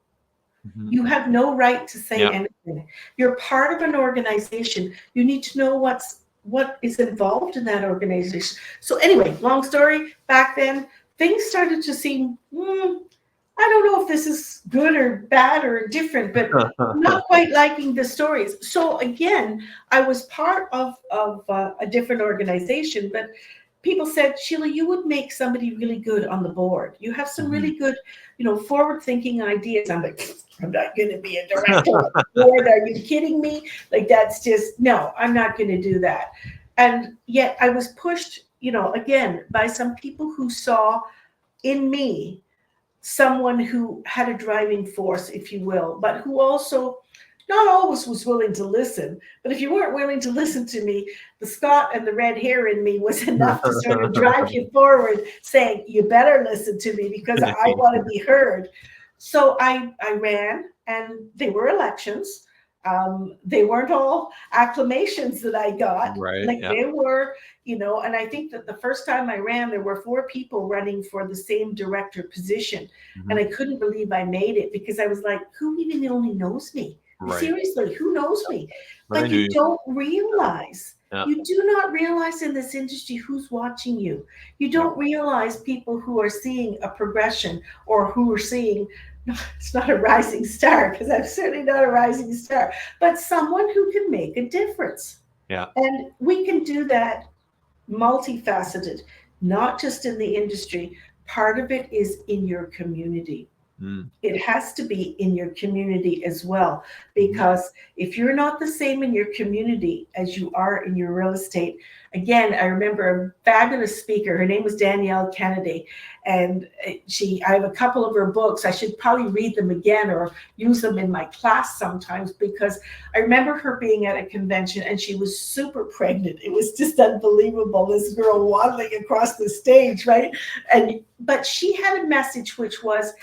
Mhm. You have no right to say Yeah. anything. You're part of an organization. You need to know what is involved in that organization. So anyway, long story, back then, things started to seem, I don't know if this is good or bad or different, but not quite liking the stories. So again, I was part of a different organization, but people said, Sheila, you would make somebody really good on the board. You have some Mhm. really good, forward-thinking ideas. I'm like, I'm not going to be a director of the board. Are you kidding me? Like that's just no, I'm not going to do that. And yet I was pushed, again by some people who saw in me someone who had a driving force, if you will, but who also not always was willing to listen. But if you weren't willing to listen to me, the Scott and the red hair in me was enough to sort of drive you forward, saying, you better listen to me because I want to be heard. So I ran, and they were elections. They weren't all acclamations that I got. Right. Like Yeah. they were, and I think that the first time I ran, there were 4 people running for the same director position. And Mhm. I couldn't believe I made it because I was like, who even only knows me? Right. Seriously, who knows me? But I But knew you you. don't realize, Yeah. you do not realize in this industry who's watching you. You Yeah. don't realize people who are seeing a progression or who are seeing, it's not a rising star because I'm certainly not a rising star, but someone who can make a difference. Yeah. And we can do that multifaceted, not just in the industry. Part of it is in your community. Mm. It has to be in your community as well, Mhm. because if you're not the same in your community as you are in your real estate, again, I remember a fabulous speaker. Her name was Danielle Kennedy, and I have a couple of her books. I should probably read them again or use them in my class sometimes, because I remember her being at a convention and she was super pregnant. It was just unbelievable, this girl waddling across the stage, right? But she had a message which was,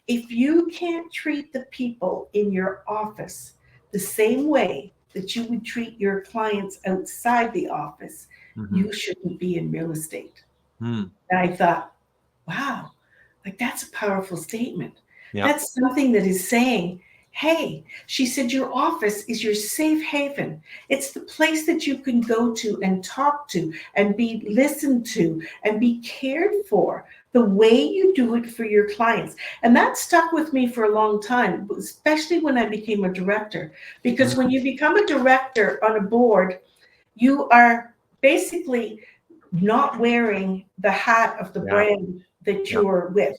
if you can't treat the people in your office the same way that you would treat your clients outside the office, Mhm. you shouldn't be in real estate. Mm. And I thought, wow, like that's a powerful statement. Yeah. That's something that is saying, hey, she said, your office is your safe haven. It's the place that you can go to and talk to and be listened to and be cared for the way you do it for your clients. And that stuck with me for a long time, especially when I became a director. Because when Mm. you become a director on a board, you are basically not wearing the hat of the Yeah. brand that Yeah. you're with.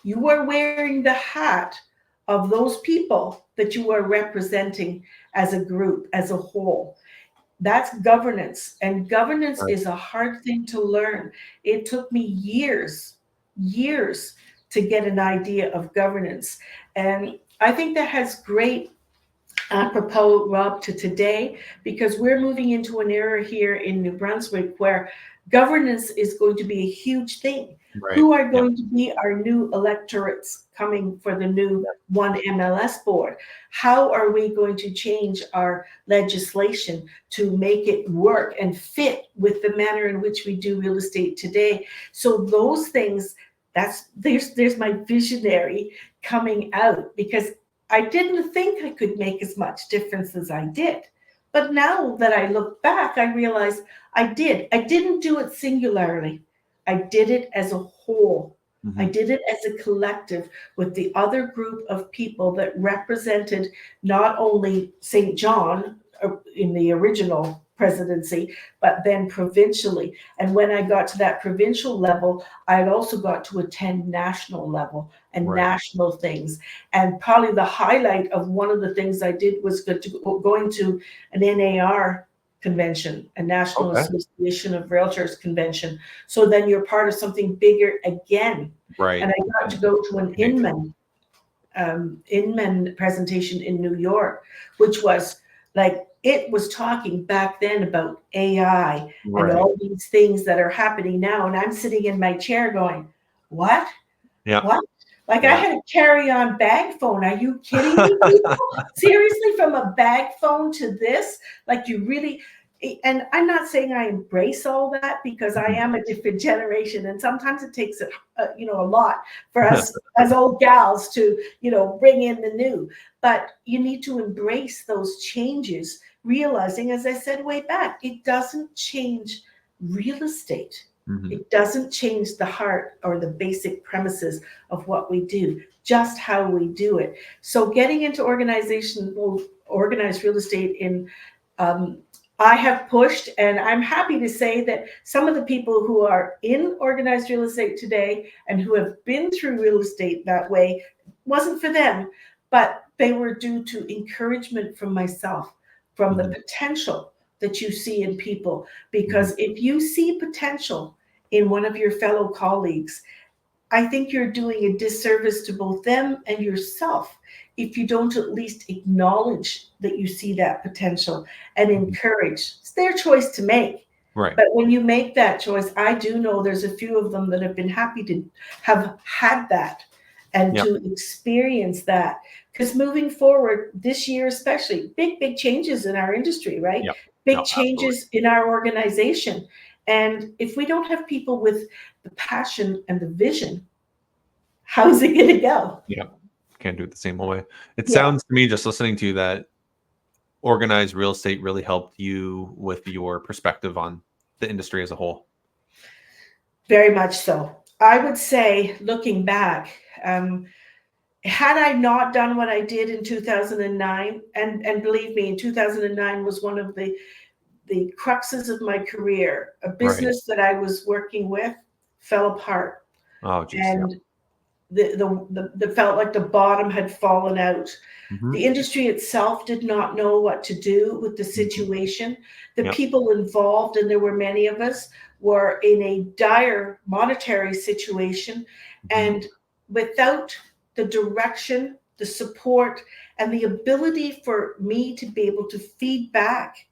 You are wearing the hat of those people that you are representing as a group, as a whole. That's governance. And governance Right. is a hard thing to learn. It took me years to get an idea of governance. And I think that has great apropos, Rob, to today, because we're moving into an era here in New Brunswick where governance is going to be a huge thing. Right. Who are Yeah. going to be our new electorates coming for the new one MLS board? How are we going to change our legislation to make it work and fit with the manner in which we do real estate today? So those things, there's my visionary coming out, because I didn't think I could make as much difference as I did. But now that I look back, I realize I did. I didn't do it singularly. I did it as a whole. I Mhm. did it as a collective with the other group of people that represented not only St. John in the original presidency, but then provincially. And when I got to that provincial level, I had also got to attend national level and Right. national things. And probably the highlight of one of the things I did was going to an NAR convention, a National Okay. Association of Realtors convention. So then you're part of something bigger again. Right. And I got to go to an Nature. Inman presentation in New York, which was like, it was talking back then about AI and Right. all these things that are happening now. And I'm sitting in my chair going, what? Yeah. What? Like I Yeah. had a carry-on bag phone. Are you kidding me, people? Seriously, from a bag phone to this? Like you really, and I'm not saying I embrace all that because I Mhm. am a different generation, and sometimes it takes a lot for us as old gals to bring in the new. But you need to embrace those changes, realizing, as I said way back, it doesn't change real estate. Mhm. It doesn't change the heart or the basic premises of what we do, just how we do it. So getting into organized real estate um, I have pushed, and I'm happy to say that some of the people who are in organized real estate today and who have been through real estate that way wasn't for them, but they were due to encouragement from myself, from the Mhm. potential that you see in people. Mhm. Because if you see potential in one of your fellow colleagues, I think you're doing a disservice to both them and yourself if you don't at least acknowledge that you see that potential and Mhm. encourage. It's their choice to make. Right. But when you make that choice, I do know there's a few of them that have been happy to have had that and Yep. to experience that. Because moving forward, this year especially, big, big changes in our industry, right? Yep. Big No, absolutely. changes in our organization. And if we don't have people with the passion and the vision, how's it going to go? Yeah. Can't do it the same way. It Yeah, sounds to me, just listening to you, that organized real estate really helped you with your perspective on the industry as a whole. very much so. I would say, looking back, had I not done what I did in 2009, and believe me, in 2009 was one of the cruxes of my career. A Right. business that I was working with fell apart, Oh, geez. Yeah. and the felt like the bottom had fallen out. Mhm. The industry itself did not know what to do with the Mhm. situation. The Yep. people involved, and there were many of us, were in a dire monetary situation. Mhm. And without the direction, the support, and the ability for me to be able to feed back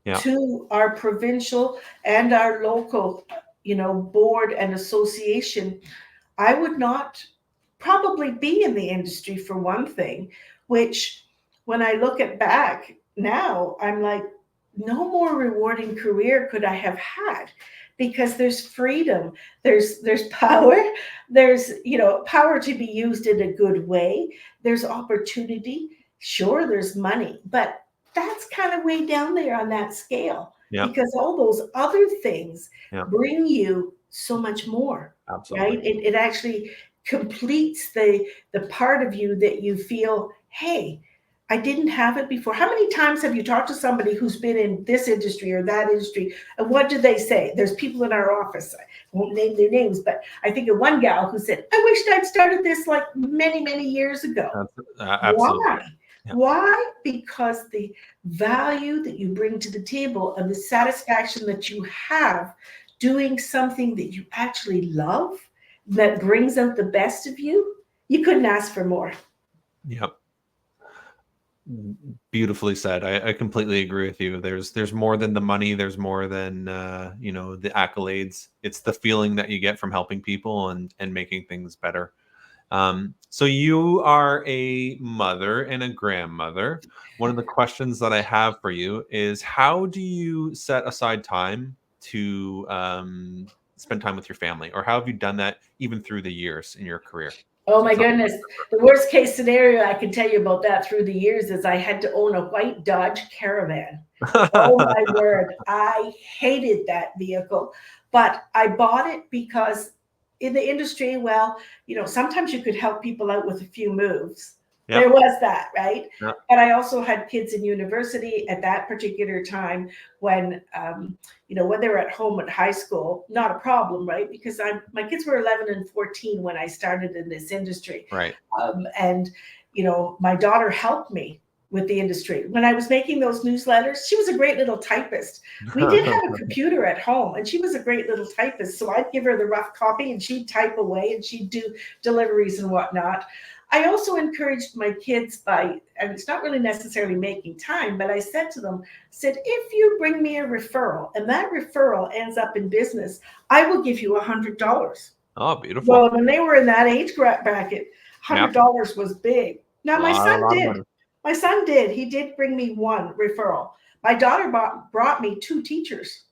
Yeah. to our provincial and our local, board and association, I would not probably be in the industry for one thing, which when I look at back now, I'm like, no more rewarding career could I have had because there's freedom, there's power, there's power to be used in a good way, there's opportunity, sure there's money, but that's kind of way down there on that scale Yep. because all those other things Yep. bring you so much more, Absolutely. right? It actually completes the part of you that you feel, hey, I didn't have it before. How many times have you talked to somebody who's been in this industry or that industry, and what do they say? There's people in our office, I won't name their names, but I think of one gal who said, I wished I'd started this like many, many years ago. Absolutely. Why? Yeah. Why? Because the value that you bring to the table and the satisfaction that you have doing something that you actually love, that brings out the best of you, you couldn't ask for more. Yep. Beautifully said. I completely agree with you. There's more than the money. There's more than the accolades. It's the feeling that you get from helping people and making things better. So you are a mother and a grandmother. One of the questions that I have for you is, how do you set aside time to spend time with your family, or how have you done that even through the years in your career? Oh So my tell goodness. The worst case scenario I can tell you about that through the years is I had to own a white Dodge Caravan. Oh me. my word. I hated that vehicle, but I bought it because in the industry, well, sometimes you could help people out with a few moves. There Yep. was that, right? Yep. But I also had kids in university at that particular time when, when they were at home at high school, not a problem, right? Because my kids were 11 and 14 when I started in this industry. Right. And, my daughter helped me with the industry. When I was making those newsletters, she was a great little typist. We did have a computer at home and she was a great little typist. So I'd give her the rough copy and she'd type away and she'd do deliveries and whatnot. I also encouraged my kids and it's not really necessarily making time, but I said to them, if you bring me a referral and that referral ends up in business, I will give you $100. Oh, beautiful. Well, when they were in that age bracket, $100 was big. Now, my son did. My son did. He did bring me one referral. My daughter brought me two teachers.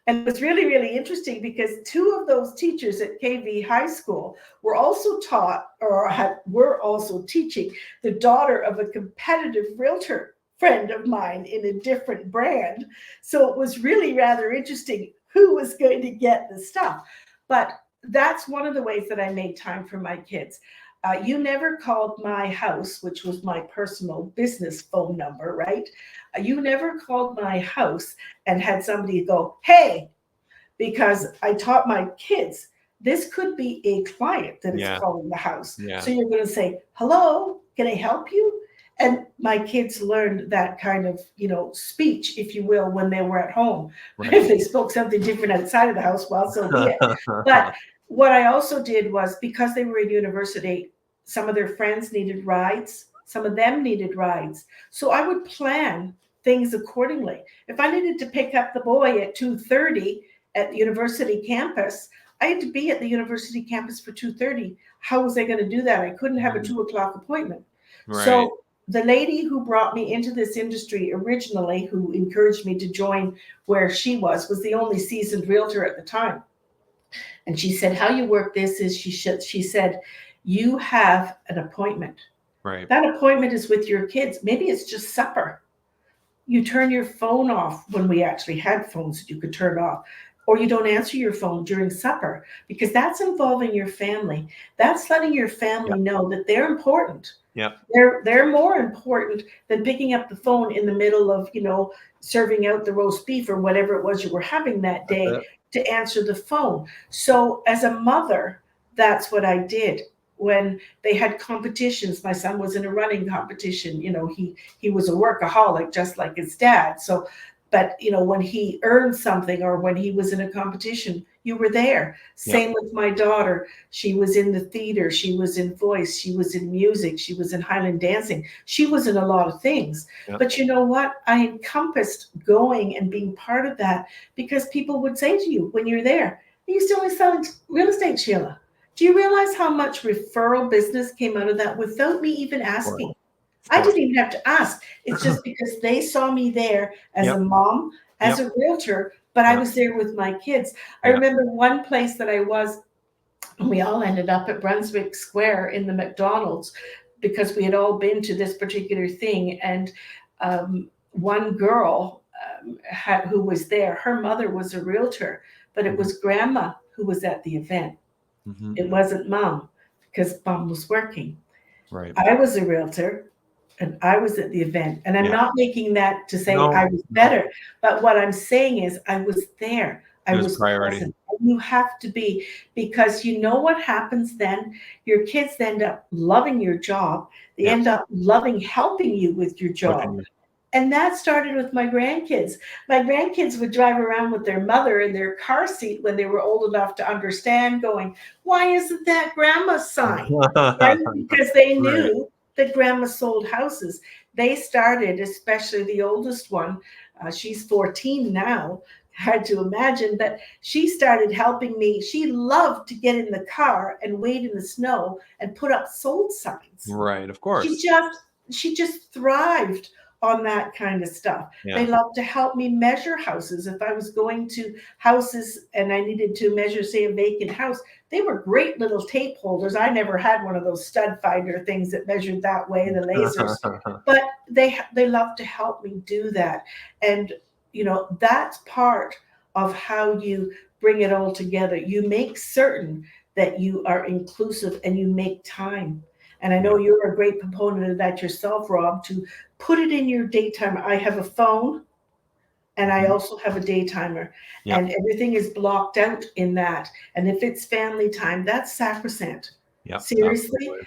And it was really, really interesting because two of those teachers at KV High School were also were also teaching the daughter of a competitive realtor friend of mine in a different brand. So it was really rather interesting who was going to get the stuff. But that's one of the ways that I made time for my kids. You never called my house, which was my personal business phone number, right? You never called my house and had somebody go, hey, because I taught my kids, this could be a client that is calling the house. Yeah. So you're going to say, hello, can I help you? And my kids learned that kind of, speech, if you will, when they were at home. Right. If they spoke something different outside of the house, well, so be it. But what I also did was, because they were in university, some of their friends needed rides. Some of them needed rides. So I would plan things accordingly. If I needed to pick up the boy at 2:30 at the university campus, I had to be at the university campus for 2:30. How was I going to do that? I couldn't have a 2:00 appointment. Right. So the lady who brought me into this industry originally, who encouraged me to join where she was the only seasoned realtor at the time. And she said, how you work this is, she said, you have an appointment. Right. That appointment is with your kids. Maybe it's just supper. You turn your phone off when we actually had phones that you could turn off. Or you don't answer your phone during supper, because that's involving your family. That's letting your family know that they're important. Yeah. They're more important than picking up the phone in the middle of, serving out the roast beef or whatever it was you were having that day to answer the phone. So as a mother, that's what I did. When they had competitions, my son was in a running competition. He was a workaholic just like his dad. So, but when he earned something or when he was in a competition, you were there. Same with my daughter. She was in the theater. She was in voice. She was in music. She was in Highland dancing. She was in a lot of things. But you know what? I encompassed going and being part of that, because people would say to you when you're there, are you still selling real estate, Sheila? Do you realize how much referral business came out of that without me even asking? I didn't even have to ask. It's just because they saw me there as a mom, as a realtor, but I was there with my kids. I remember one place that I was, and we all ended up at Brunswick Square in the McDonald's, because we had all been to this particular thing. And one girl who was there, her mother was a realtor, but it was grandma who was at the event. Mm-hmm. It wasn't mom, because mom was working. Right. I was a realtor and I was at the event. And I'm not making that to say I was better, but what I'm saying is I was there. I was present. And you have to be, because you know what happens then? Your kids end up loving your job. They end up loving helping you with your job. And that started with my grandkids. My grandkids would drive around with their mother in their car seat when they were old enough to understand, going, why isn't that grandma's sign? Right? Because they knew that grandma sold houses. They started, especially the oldest one, she's 14 now, had to imagine, but she started helping me. She loved to get in the car and wait in the snow and put up sold signs. Right, of course. She just thrived on that kind of stuff. They loved to help me measure houses. If I was going to houses and I needed to measure, say, a vacant house, they were great little tape holders. I never had one of those stud finder things that measured that way, the lasers, but they loved to help me do that. And, that's part of how you bring it all together. You make certain that you are inclusive and you make time. And I know Yeah. you're a great proponent of that yourself, Rob, to put it in your daytime. I have a phone and I Mhm. also have a day timer, Yeah. and everything is blocked out in that. And if it's family time, that's sacrosanct. Yeah. Seriously, Absolutely.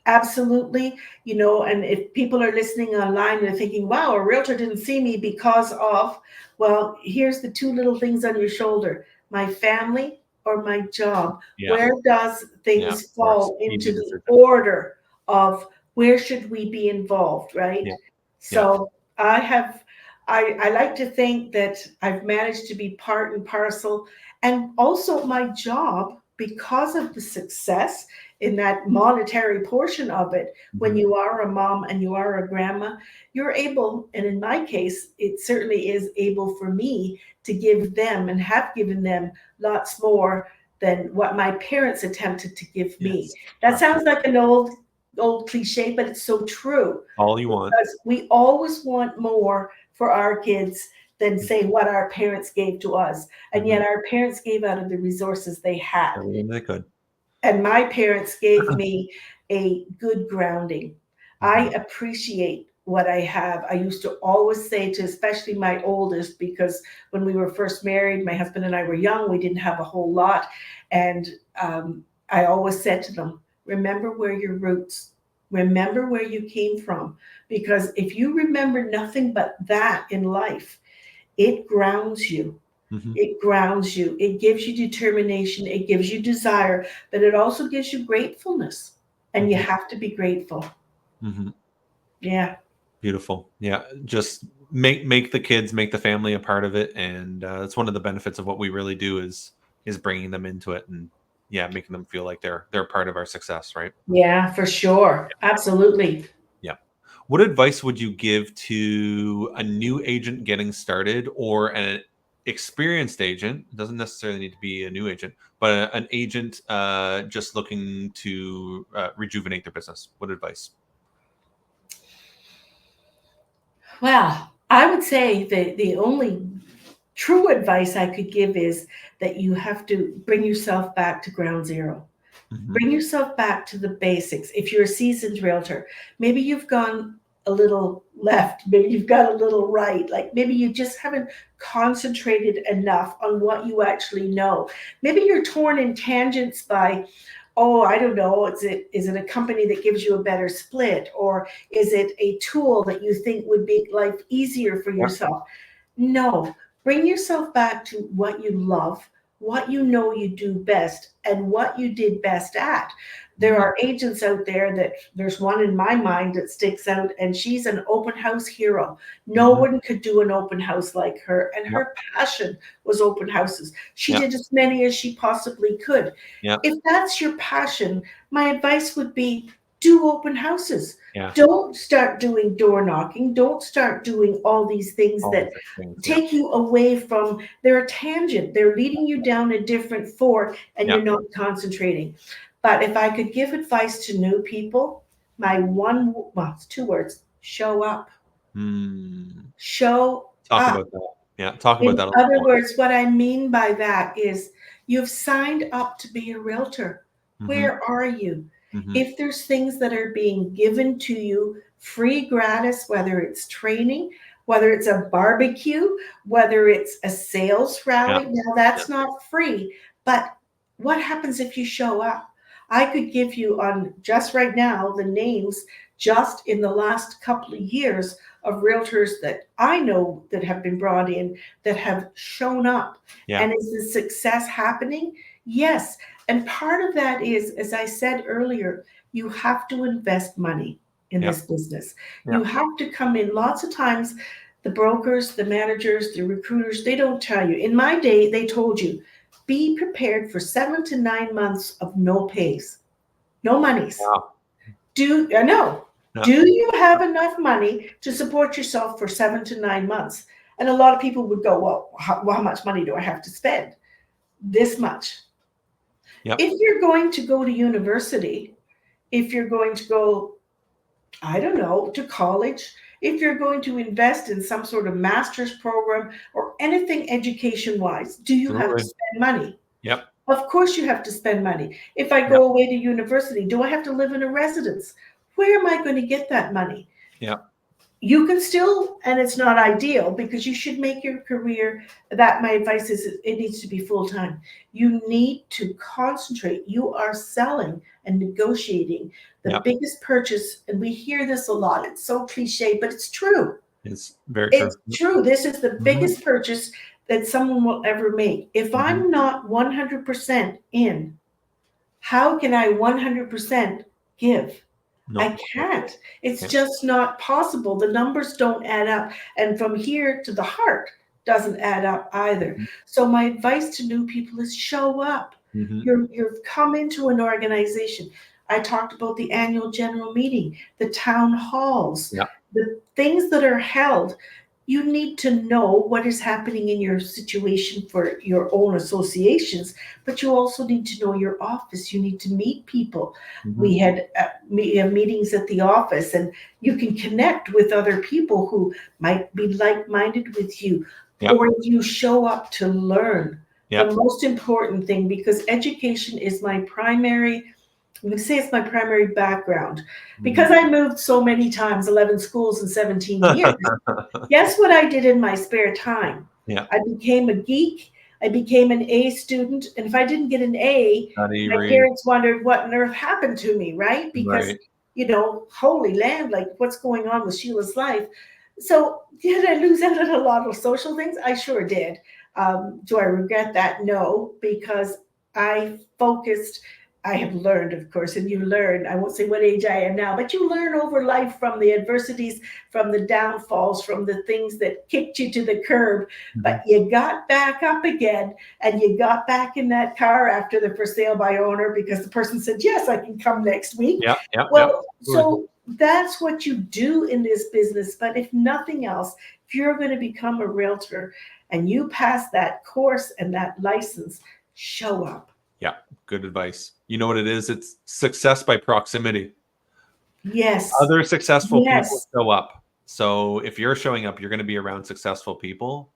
absolutely. You know, and if people are listening online and they're thinking, wow, a realtor didn't see me because of, well, here's the two little things on your shoulder: my family or my job. Yeah. Where does Yeah. things Of course. fall into Easy the decision. order of where should we be involved, right? Yeah. Yeah. So I have, I like to think that I've managed to be part and parcel, and also my job, because of the success in that monetary portion of it. When Mhm. you are a mom and you are a grandma, you're able, and in my case it certainly is able for me to give them and have given them lots more than what my parents attempted to give me. Yes. That sounds Absolutely. like an old cliche, but it's so true, All you want. because we always want more for our kids than Mhm. say what our parents gave to us, and Mhm. yet our parents gave out of the resources they had, Everything they could. and my parents gave me a good grounding. I Mhm. appreciate what I have. I used to always say to, especially my oldest, because when we were first married, my husband and I were young, we didn't have a whole lot. And I always said to them, remember where your roots, remember where you came from. Because if you remember nothing but that in life, it grounds you. Mhm. It grounds you. It gives you determination. It gives you desire, but it also gives you gratefulness. And you Mhm. have to be grateful. Mhm. Yeah. Beautiful. Yeah. Just make the kids, make the family a part of it, and that's one of the benefits of what we really do is bringing them into it, and yeah, making them feel like they're part of our success, right? Yeah, for sure. Absolutely. Yeah. What advice would you give to a new agent getting started, or an experienced agent? It doesn't necessarily need to be a new agent, but an agent just looking to rejuvenate their business. What advice? Well, I would say that the only true advice I could give is that you have to bring yourself back to ground zero. Hmm. Bring yourself back to the basics. If you're a seasoned realtor, maybe you've gone a little left, maybe you've got a little right, like maybe you just haven't concentrated enough on what you actually know. Maybe you're torn in tangents by, oh, I don't know, is it a company that gives you a better split, or is it a tool that you think would make life easier for Yeah. yourself? No, bring yourself back to what you love, what you know you do best, and what you did best at. There Mhm. are agents out there that, there's one in my mind that sticks out, and she's an open house hero. No Mhm. one could do an open house like her, and Yep. her passion was open houses. She Yep. did as many as she possibly could. Yep. If that's your passion, my advice would be do open houses. Yeah. Don't start doing door knocking. Don't start doing all these things All that these different things. Yeah. take you away from, they're a tangent. They're leading you down a different fork and Yeah. you're not concentrating. But if I could give advice to new people, my one, well, it's two words: show up. Hmm. Show Talk up. about that. Yeah. Talk about In that a little other more. words, what I mean by that is you've signed up to be a realtor. Mhm. Where are you? Mhm. If there's things that are being given to you free, gratis, whether it's training, whether it's a barbecue, whether it's a sales Yeah. rally, now Yeah. that's not free. But what happens if you show up? I could give you on just right now the names just in the last couple of years of realtors that I know that have been brought in that have shown up. Yeah. And is the success happening? Yes. And part of that is, as I said earlier, you have to invest money in Yeah. this business. Yeah. You have to come in. Lots of times, the brokers, the managers, the recruiters, they don't tell you. In my day, they told you be prepared for 7 to 9 months of no pays, no monies. Wow. Do I know? Yeah. Do you have enough money to support yourself for 7 to 9 months? And a lot of people would go, well, how much money do I have to spend? This much. Yep. If you're going to go to university, if you're going to go, I don't know, to college, if you're going to invest in some sort of master's program or anything education wise, do you have to Absolutely. spend money? Yep. Of course, you have to spend money. If I Yeah. go away to university, do I have to live in a residence? Where am I going to get that money? Yeah. You can still, and it's not ideal because you should make your career that my advice is it needs to be full time. You need to concentrate. You are selling and negotiating the Yeah. biggest purchase, and we hear this a lot. It's so cliche, but it's true. It's very It's true. true. This is the Hmm. biggest purchase that someone will ever make. If Hmm. I'm not 100% in, how can I 100% give? No. I can't. It's Okay. just not possible. The numbers don't add up. And from here to the heart doesn't add up either. So my advice to new people is show up. Hmm. You've come into an organization. I talked about the annual general meeting, the town halls, Yeah. the things that are held. You need to know what is happening in your situation for your own associations, but you also need to know your office. You need to meet people. Hmm. We have meetings at the office, and you can connect with other people who might be like-minded with you, Yeah. or you show up to learn. The Yeah. most important thing, because education is my primary, I'm going to say it's my primary background, because Hmm. I moved so many times, 11 schools in 17 years. Guess what I did in my spare time? Yeah. I became a geek. I became an A student. And if I didn't get an A, Study, my read. parents wondered what on earth happened to me, right? Because, Right. holy land, like what's going on with Sheila's life? So, did I lose out on a lot of social things? I sure did. Do I regret that? No, because I focused. I have learned, of course, and you learn. I won't say what age I am now, but you learn over life from the adversities, from the downfalls, from the things that kicked you to the curb. Hmm. But you got back up again, and you got back in that car after the for sale by owner because the person said, yes, I can come next week. Yeah. Yeah. Yeah. Well, Totally. so that's what you do in this business. But if nothing else, if you're going to become a realtor and you pass that course and that license, show up. Yeah. Good advice. You know what it is? It's success by proximity. Yes, Other successful people yes. show up. So if you're showing up, you're going to be around successful people,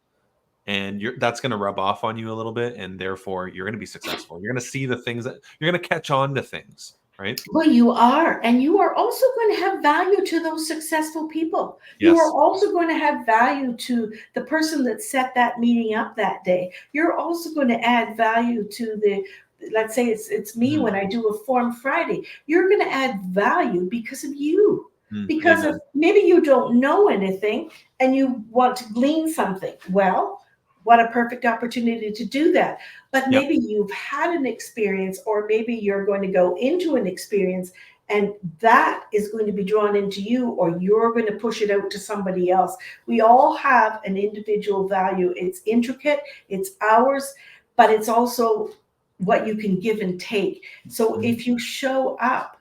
and that's going to rub off on you a little bit, and therefore you're going to be successful. You're going to see the things that you're going to catch on to things, right? Well, you are. And you are also going to have value to those successful people. You are Yes. also going to have value to the person that set that meeting up that day. You're also going to add value to let's say it's me Mhm. when I do a Form Friday. You're going to add value because of you. Because of Amen. maybe you don't know anything and you want to glean something. Well, what a perfect opportunity to do that. But Yep. maybe you've had an experience, or maybe you're going to go into an experience, and that is going to be drawn into you, or you're going to push it out to somebody else. We all have an individual value. It's intricate, it's ours, but it's also what you can give and take. So Mhm. if you show up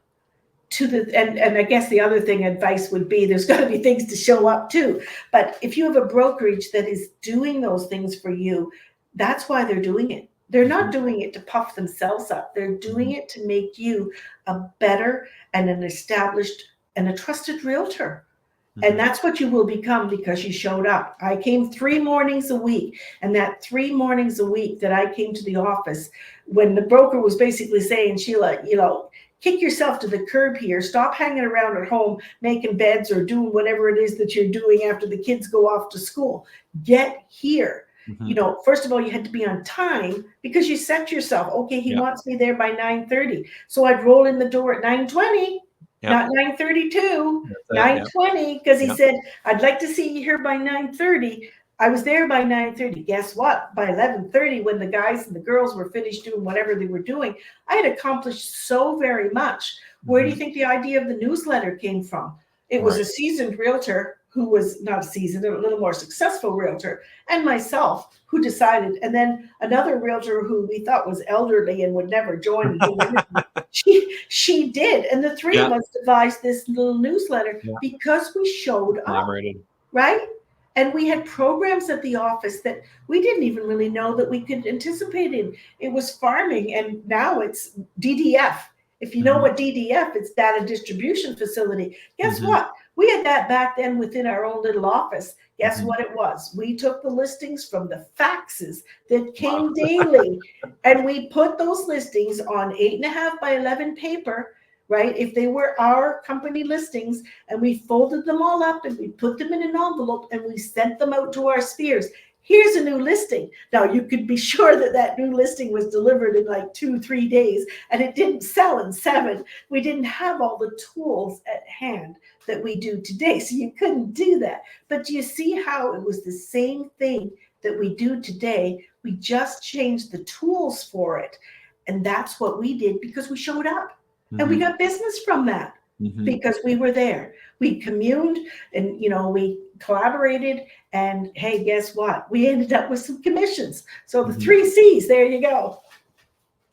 to and I guess the other thing advice would be there's got to be things to show up too. But if you have a brokerage that is doing those things for you, that's why they're doing it. They're not Mhm. doing it to puff themselves up. They're doing Mhm. it to make you a better and an established and a trusted realtor. And Mhm. that's what you will become because you showed up. I came 3 mornings a week, and that 3 mornings a week that I came to the office, when the broker was basically saying, Sheila, kick yourself to the curb here. Stop hanging around at home making beds or doing whatever it is that you're doing after the kids go off to school. Get here. Mhm. First of all, you had to be on time because you set yourself. Okay, he Yeah. wants me there by 9:30. So I'd roll in the door at 9:20, Yeah. not 9:32, That's it. Yeah. 9:20, because he Yeah. said, I'd like to see you here by 9:30. I was there by 9:30. Guess what? By 11:30, when the guys and the girls were finished doing whatever they were doing, I had accomplished so very much. Where do you Mhm. think the idea of the newsletter came from? It was Right. a seasoned realtor who was not seasoned, a little more successful realtor, and myself who decided, and then another realtor who we thought was elderly and would never join and do anything. She did, and the three Yeah. of us devised this little newsletter Yeah. because we showed up, Collaborated. right? And we had programs at the office that we didn't even really know that we could anticipate in. It was farming, and now it's DDF. If you know Mhm. what DDF, it's data distribution facility. Guess Mhm. what? We had that back then within our own little office. Guess Mhm. what it was? We took the listings from the faxes that Wow. came daily and we put those listings on 8.5 by 11 paper, right? If they were our company listings, and we folded them all up and we put them in an envelope and we sent them out to our spheres. Here's a new listing. Now you could be sure that that new listing was delivered in like 2-3 days and it didn't sell in 7. We didn't have all the tools at hand that we do today. So you couldn't do that. But do you see how it was the same thing that we do today? We just changed the tools for it. And that's what we did because we showed up and we Mhm. got business from that Mhm. because we were there. We communed and, we collaborated. And hey, guess what? We ended up with some commissions. So the Mhm. 3 C's, there you go.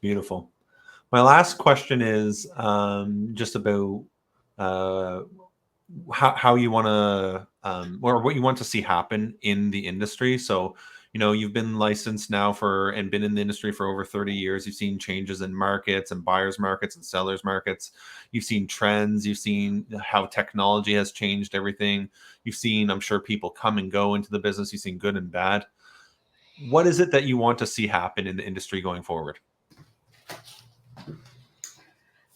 Beautiful. My last question is just about uh, how you want to or what you want to see happen in the industry. So, you've been licensed now and been in the industry for over 30 years. You've seen changes in markets and buyers markets and sellers markets. You've seen trends. You've seen how technology has changed everything. You've seen, I'm sure, people come and go into the business. You've seen good and bad. What is it that you want to see happen in the industry going forward?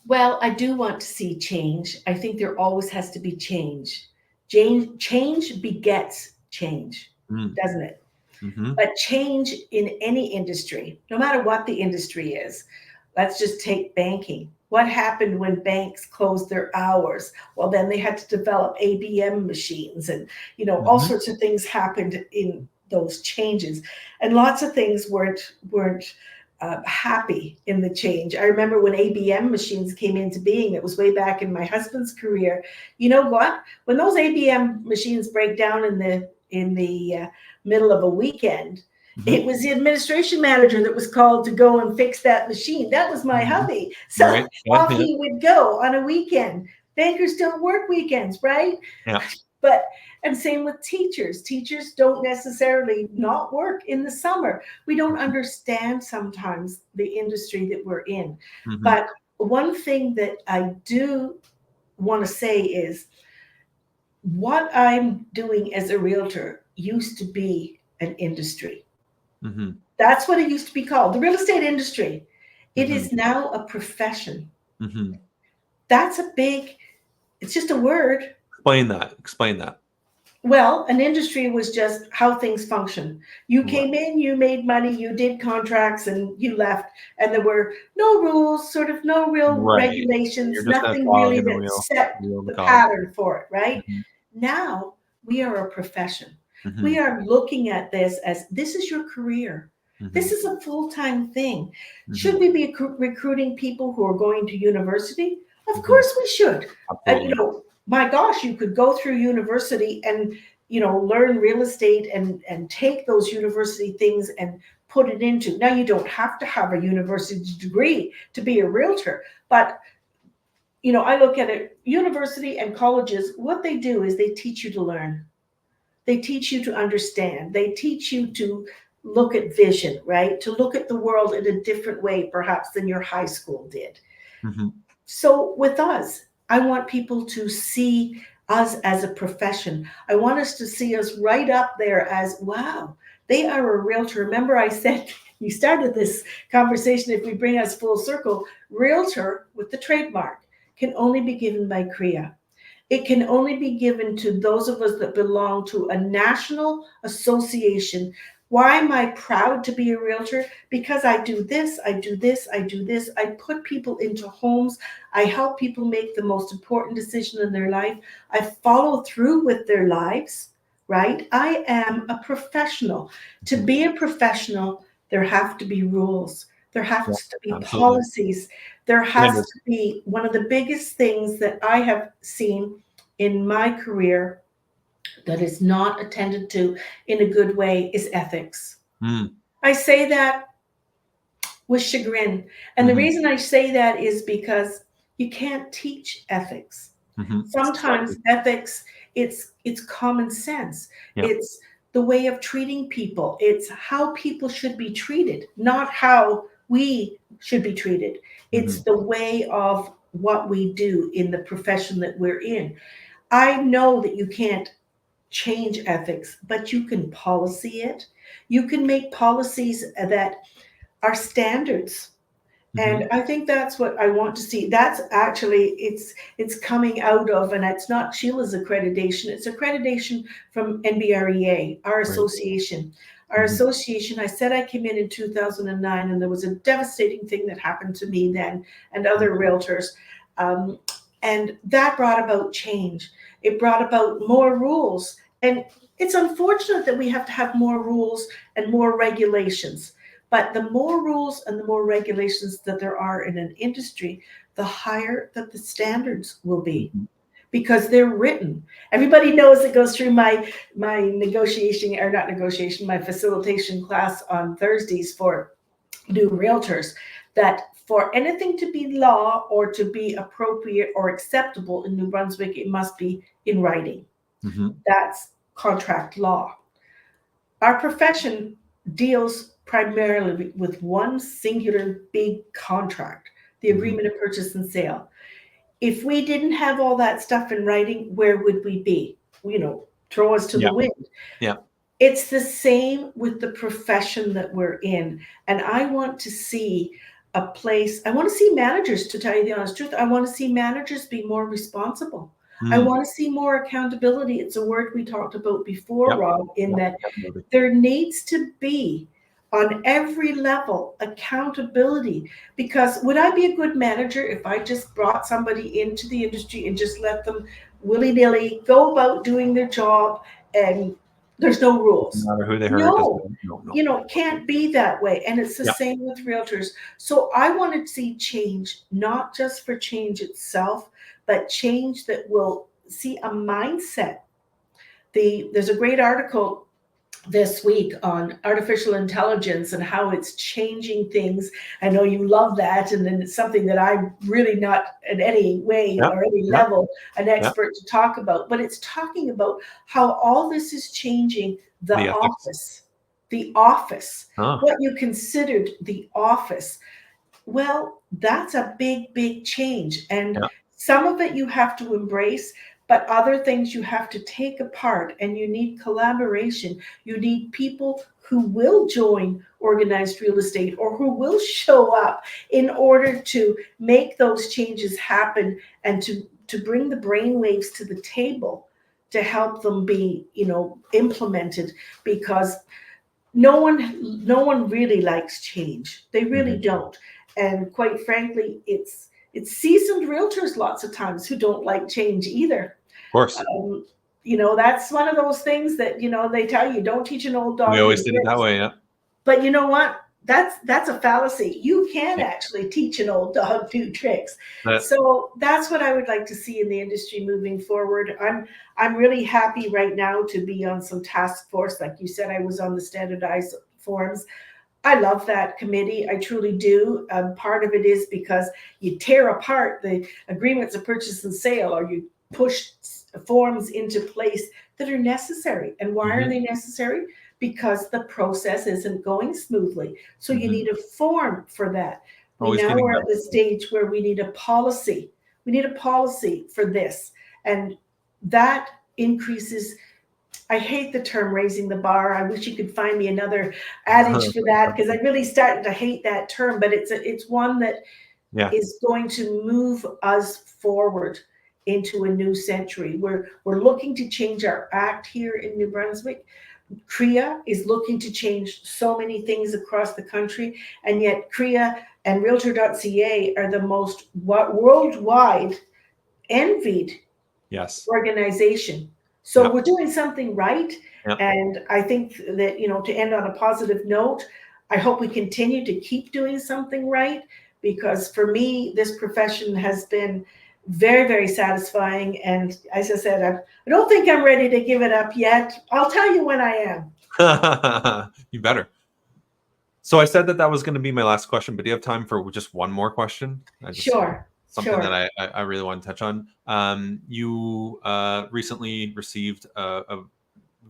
Well, I do want to see change. I think there always has to be change. Change begets change, Mm. doesn't it? Mm-hmm. But change in any industry, no matter what the industry is, let's just take banking. What happened when banks closed their hours? Well, then they had to develop ABM machines and, all Mm-hmm. sorts of things happened in those changes. And lots of things weren't happy in the change. I remember when ABM machines came into being, it was way back in my husband's career. You know what? When those ABM machines break down in the middle of a weekend, Mm-hmm. it was the administration manager that was called to go and fix that machine. That was my Mm-hmm. hubby. So Right. Yeah. off Yeah. he would go on a weekend. Bankers don't work weekends, right? Yeah. But and same with teachers. Teachers don't necessarily not work in the summer. We don't understand sometimes the industry that we're in. Mm-hmm. But one thing that I do want to say is what I'm doing as a realtor used to be an industry. Mm-hmm. That's what it used to be called, the real estate industry. It Mm-hmm. is now a profession. Mm-hmm. That's a big, it's just a word. Explain that. Explain that. Well, an industry was just how things function. You Right. came in, you made money, you did contracts, and you left. And there were no rules, sort of no real Right. You're regulations, just a nothing cog really in the that wheel. set Wheel in the the cog. pattern for it, right? Mm-hmm. Now we are a profession. Mm-hmm. We are looking at this as this is your career. Mm-hmm. This is a full time thing. Mm-hmm. Should we be recruiting people who are going to university? Of Mm-hmm. course we should. Absolutely. My gosh, you could go through university and learn real estate and take those university things and put it into. Now you don't have to have a university degree to be a realtor, but I look at it, university and colleges, what they do is they teach you to learn. They teach you to understand. They teach you to look at vision, right? To look at the world in a different way, perhaps, than your high school did. Mm-hmm. So with us, I want people to see us as a profession. I want us to see us right up there as, wow, they are a realtor. Remember, I said, you started this conversation, if we bring us full circle, realtor with the trademark can only be given by CREA. It can only be given to those of us that belong to a national association. Why am I proud to be a realtor? Because I do this, I do this, I do this. I put people into homes. I help people make the most important decision in their life. I follow through with their lives, right? I am a professional. To Mm-hmm. be a professional, there have to be rules. There Yeah. has to be Absolutely. policies. There has Standards. to be one of the biggest things that I have seen in my career that is not attended to in a good way is ethics. Mm. I say that with chagrin. And the Mm-hmm. reason I say that is because you can't teach ethics. Mm-hmm. Sometimes Exactly. ethics, it's common sense. Yeah. It's the way of treating people. It's how people should be treated, not how we should be treated. Mm-hmm. It's the way of what we do in the profession that we're in. I know that you can't change ethics, but you can policy it. You can make policies that are standards. And Hmm. I think that's what I want to see. That's actually it's coming out of, and it's not Sheila's accreditation. It's accreditation from NBREA, our Right. association. Our Hmm. association. I said I came in 2009, and there was a devastating thing that happened to me then and other realtors, um, and that brought about change. It brought about more rules, and it's unfortunate that we have to have more rules and more regulations, but the more rules and the more regulations that there are in an industry, the higher that the standards will be Hmm. because they're written. Everybody knows that goes through my negotiation, or not negotiation, my facilitation class on Thursdays for new realtors, that for anything to be law or to be appropriate or acceptable in New Brunswick, it must be in writing. Hmm. That's contract law. Our profession deals primarily with one singular big contract, the Hmm. agreement of purchase and sale. If we didn't have all that stuff in writing, where would we be? Throw us to the Yeah. wind. Yeah. It's the same with the profession that we're in. And I want to see a place, I want to see managers, to tell you the honest truth, I want to see managers be more responsible. I Mm. want to see more accountability. It's a word we talked about before, Yep. Rob, in Yep. that Yep. Noted. there needs to be on every level accountability. Because would I be a good manager if I just brought somebody into the industry and just let them willy-nilly go about doing their job and there's no No rules? matter who they hurt, doesn't. No, No. No. it can't be that way. And it's the Yeah. same with realtors. So I want to see change, not just for change itself, but change that will see a mindset. There's a great article this week on artificial intelligence and how it's changing things. I know you love that, and then it's something that I'm really not in any way Yeah. or any Yeah. level an Yeah. expert to talk about, but it's talking about how all this is changing the The ethics. office. The office, Oh. what you considered the office. Well, that's a big, big change. And Yeah. some of it you have to embrace, but other things you have to take apart. And you need collaboration. You need people who will join organized real estate or who will show up in order to make those changes happen and to bring the brainwaves to the table to help them be, implemented, because no one really likes change. They really Hmm. don't. And quite frankly, it's seasoned realtors lots of times who don't like change either. Of course. um, that's one of those things that they tell you, don't teach an old We dog new always did it that tricks. way. Yeah. But you know what? That's a fallacy. You can Yeah. actually teach an old dog new tricks. That. So that's what I would like to see in the industry moving forward. I'm really happy right now to be on some task force. Like you said, I was on the standardized forms. I love that committee. I truly do. Part of it is because you tear apart the agreements of purchase and sale, or you push forms into place that are necessary. And why are Hmm. they necessary? Because the process isn't going smoothly. So you Hmm. need a form for that. We Always now getting are at the better. stage where we need a policy. We need a policy for this. And that increases, I hate the term raising the bar. I wish you could find me another adage for that, because I really started to hate that term, but it's one that Yeah. is going to move us forward into a new century. We're looking to change our act here in New Brunswick. CREA is looking to change so many things across the country, and yet CREA and Realtor.ca are the most worldwide envied Yes. organization. So Yeah. we're doing something right. Yeah. And I think that, to end on a positive note, I hope we continue to keep doing something right, because for me, this profession has been very, very satisfying. And as I said, I don't think I'm ready to give it up yet. I'll tell you when I am. You better. So I said that that was going to be my last question, but do you have time for just one more question? Sure, Something that sure. I really want to touch on. You recently received a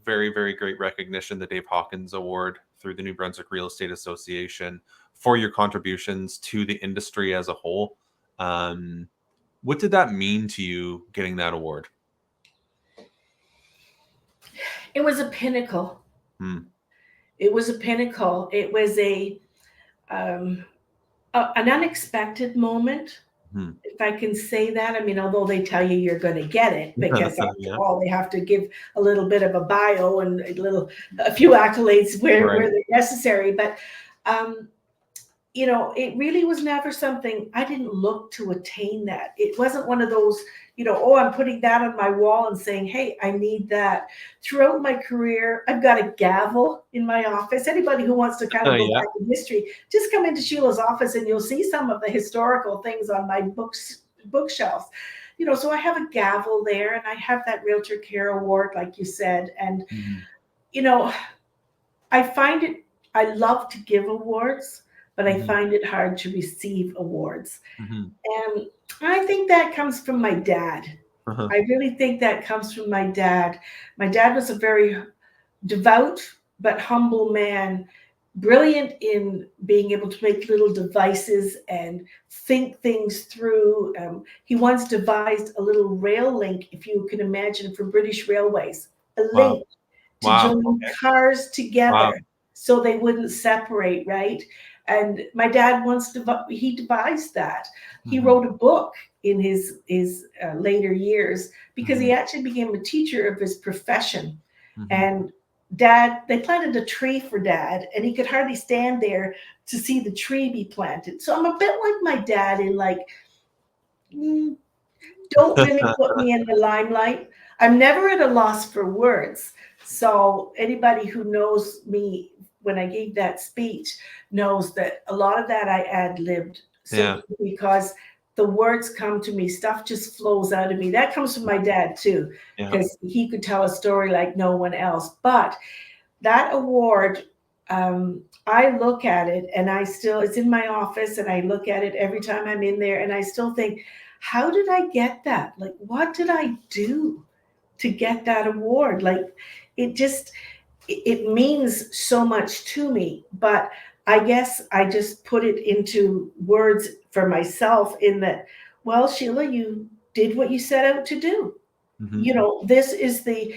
very, very great recognition, the Dave Hawkins Award through the New Brunswick Real Estate Association, for your contributions to the industry as a whole. What did that mean to you, getting that award? It was a pinnacle. Hmm. It was a pinnacle. It was um, an unexpected moment, Hmm. if I can say that. I mean, although they tell you you're going to get it, because after Yeah. all, they have to give a little bit of a bio and a few accolades where Right. they're necessary. But um, you know, it really was never something. I didn't look to attain that. It wasn't one of those, you know, oh, I'm putting that on my wall and saying, hey, I need that. Throughout my career, I've got a gavel in my office. Anybody who wants to kind of go Yeah. back in history, just come into Sheila's office and you'll see some of the historical things on my bookshelf. You know, so I have a gavel there, and I have that Realtor Care Award, like you said. And, Hmm. you know, I find it, I love to give awards, but I Hmm. find it hard to receive awards. Hmm. And I think that comes from my dad. Uh-huh. I really think that comes from my dad. My dad was a very devout but humble man, brilliant in being able to make little devices and think things through. He once devised a little rail link, if you can imagine, for British Railways, a Wow. link to Wow. join Okay. cars Wow. together so they wouldn't separate, right? And my dad once he devised that. He Hmm. wrote a book in his later years because he Hmm. actually became a teacher of his profession. Hmm. And dad, they planted a tree for dad, and he could hardly stand there to see the tree be planted. So I'm a bit like my dad in like, mm, don't really put me in the limelight. I'm never at a loss for words. So anybody who knows me when I gave that speech knows that a lot of that I ad-libbed Yeah. simply because the words come to me. Stuff just flows out of me. That comes from my dad too, Yeah. because he could tell a story like no one else. But that award, I look at it and I still, it's in my office and I look at it every time I'm in there and I still think, how did I get that? Like, what did I do to get that award? Like, it just, it means so much to me. But I guess I just put it into words for myself in that, well, Sheila, you did what you set out to do. Hmm. You know, this is the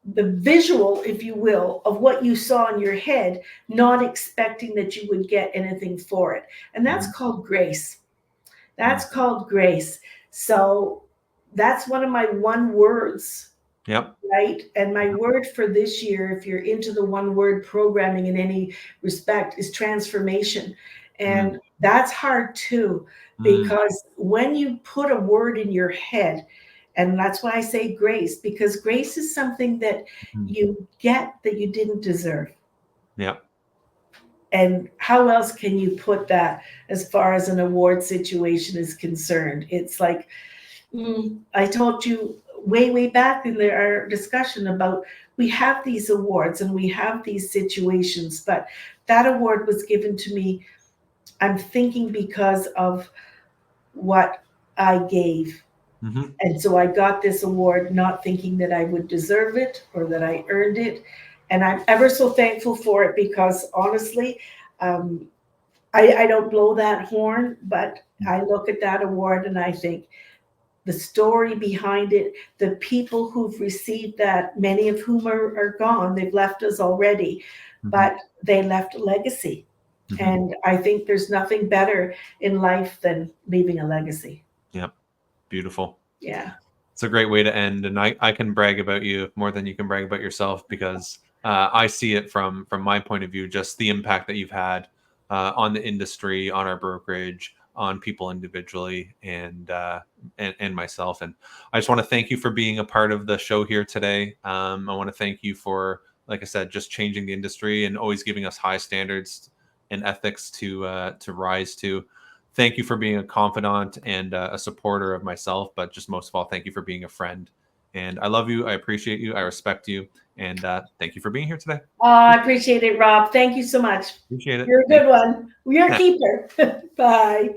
visual, if you will, of what you saw in your head, not expecting that you would get anything for it. And that's Hmm. called grace. That's called grace. So that's one of my one words, Yep. right? And my word for this year, if you're into the one word programming in any respect, is transformation. Mm. And that's hard too, Mm. because when you put a word in your head, and that's why I say grace, because grace is something that Mm. you get that you didn't deserve. Yep. And how else can you put that as far as an award situation is concerned? It's like, I told you way back in our discussion about we have these awards and we have these situations, but that award was given to me, I'm thinking, because of what I gave. Hmm. And so I got this award not thinking that I would deserve it or that I earned it. And I'm ever so thankful for it because honestly, um, I don't blow that horn, but I look at that award and I think, the story behind it, the people who've received that, many of whom are gone, they've left us already, Hmm. but they left a legacy. Hmm. And I think there's nothing better in life than leaving a legacy. Yep. Beautiful. Yeah. It's a great way to end, and I can brag about you more than you can brag about yourself because I see it from my point of view, just the impact that you've had on the industry, on our brokerage, on people individually, and myself. And I just want to thank you for being a part of the show here today. I want to thank you for, like I said, just changing the industry and always giving us high standards and ethics to rise to. Thank you for being a confidant and a supporter of myself, but just most of all, thank you for being a friend. And I love you. I appreciate you. I respect you. And thank you for being here today. Oh, I appreciate it, Rob. Thank you so much. Appreciate it. You're a Thank good one. You're a you. keeper. Bye.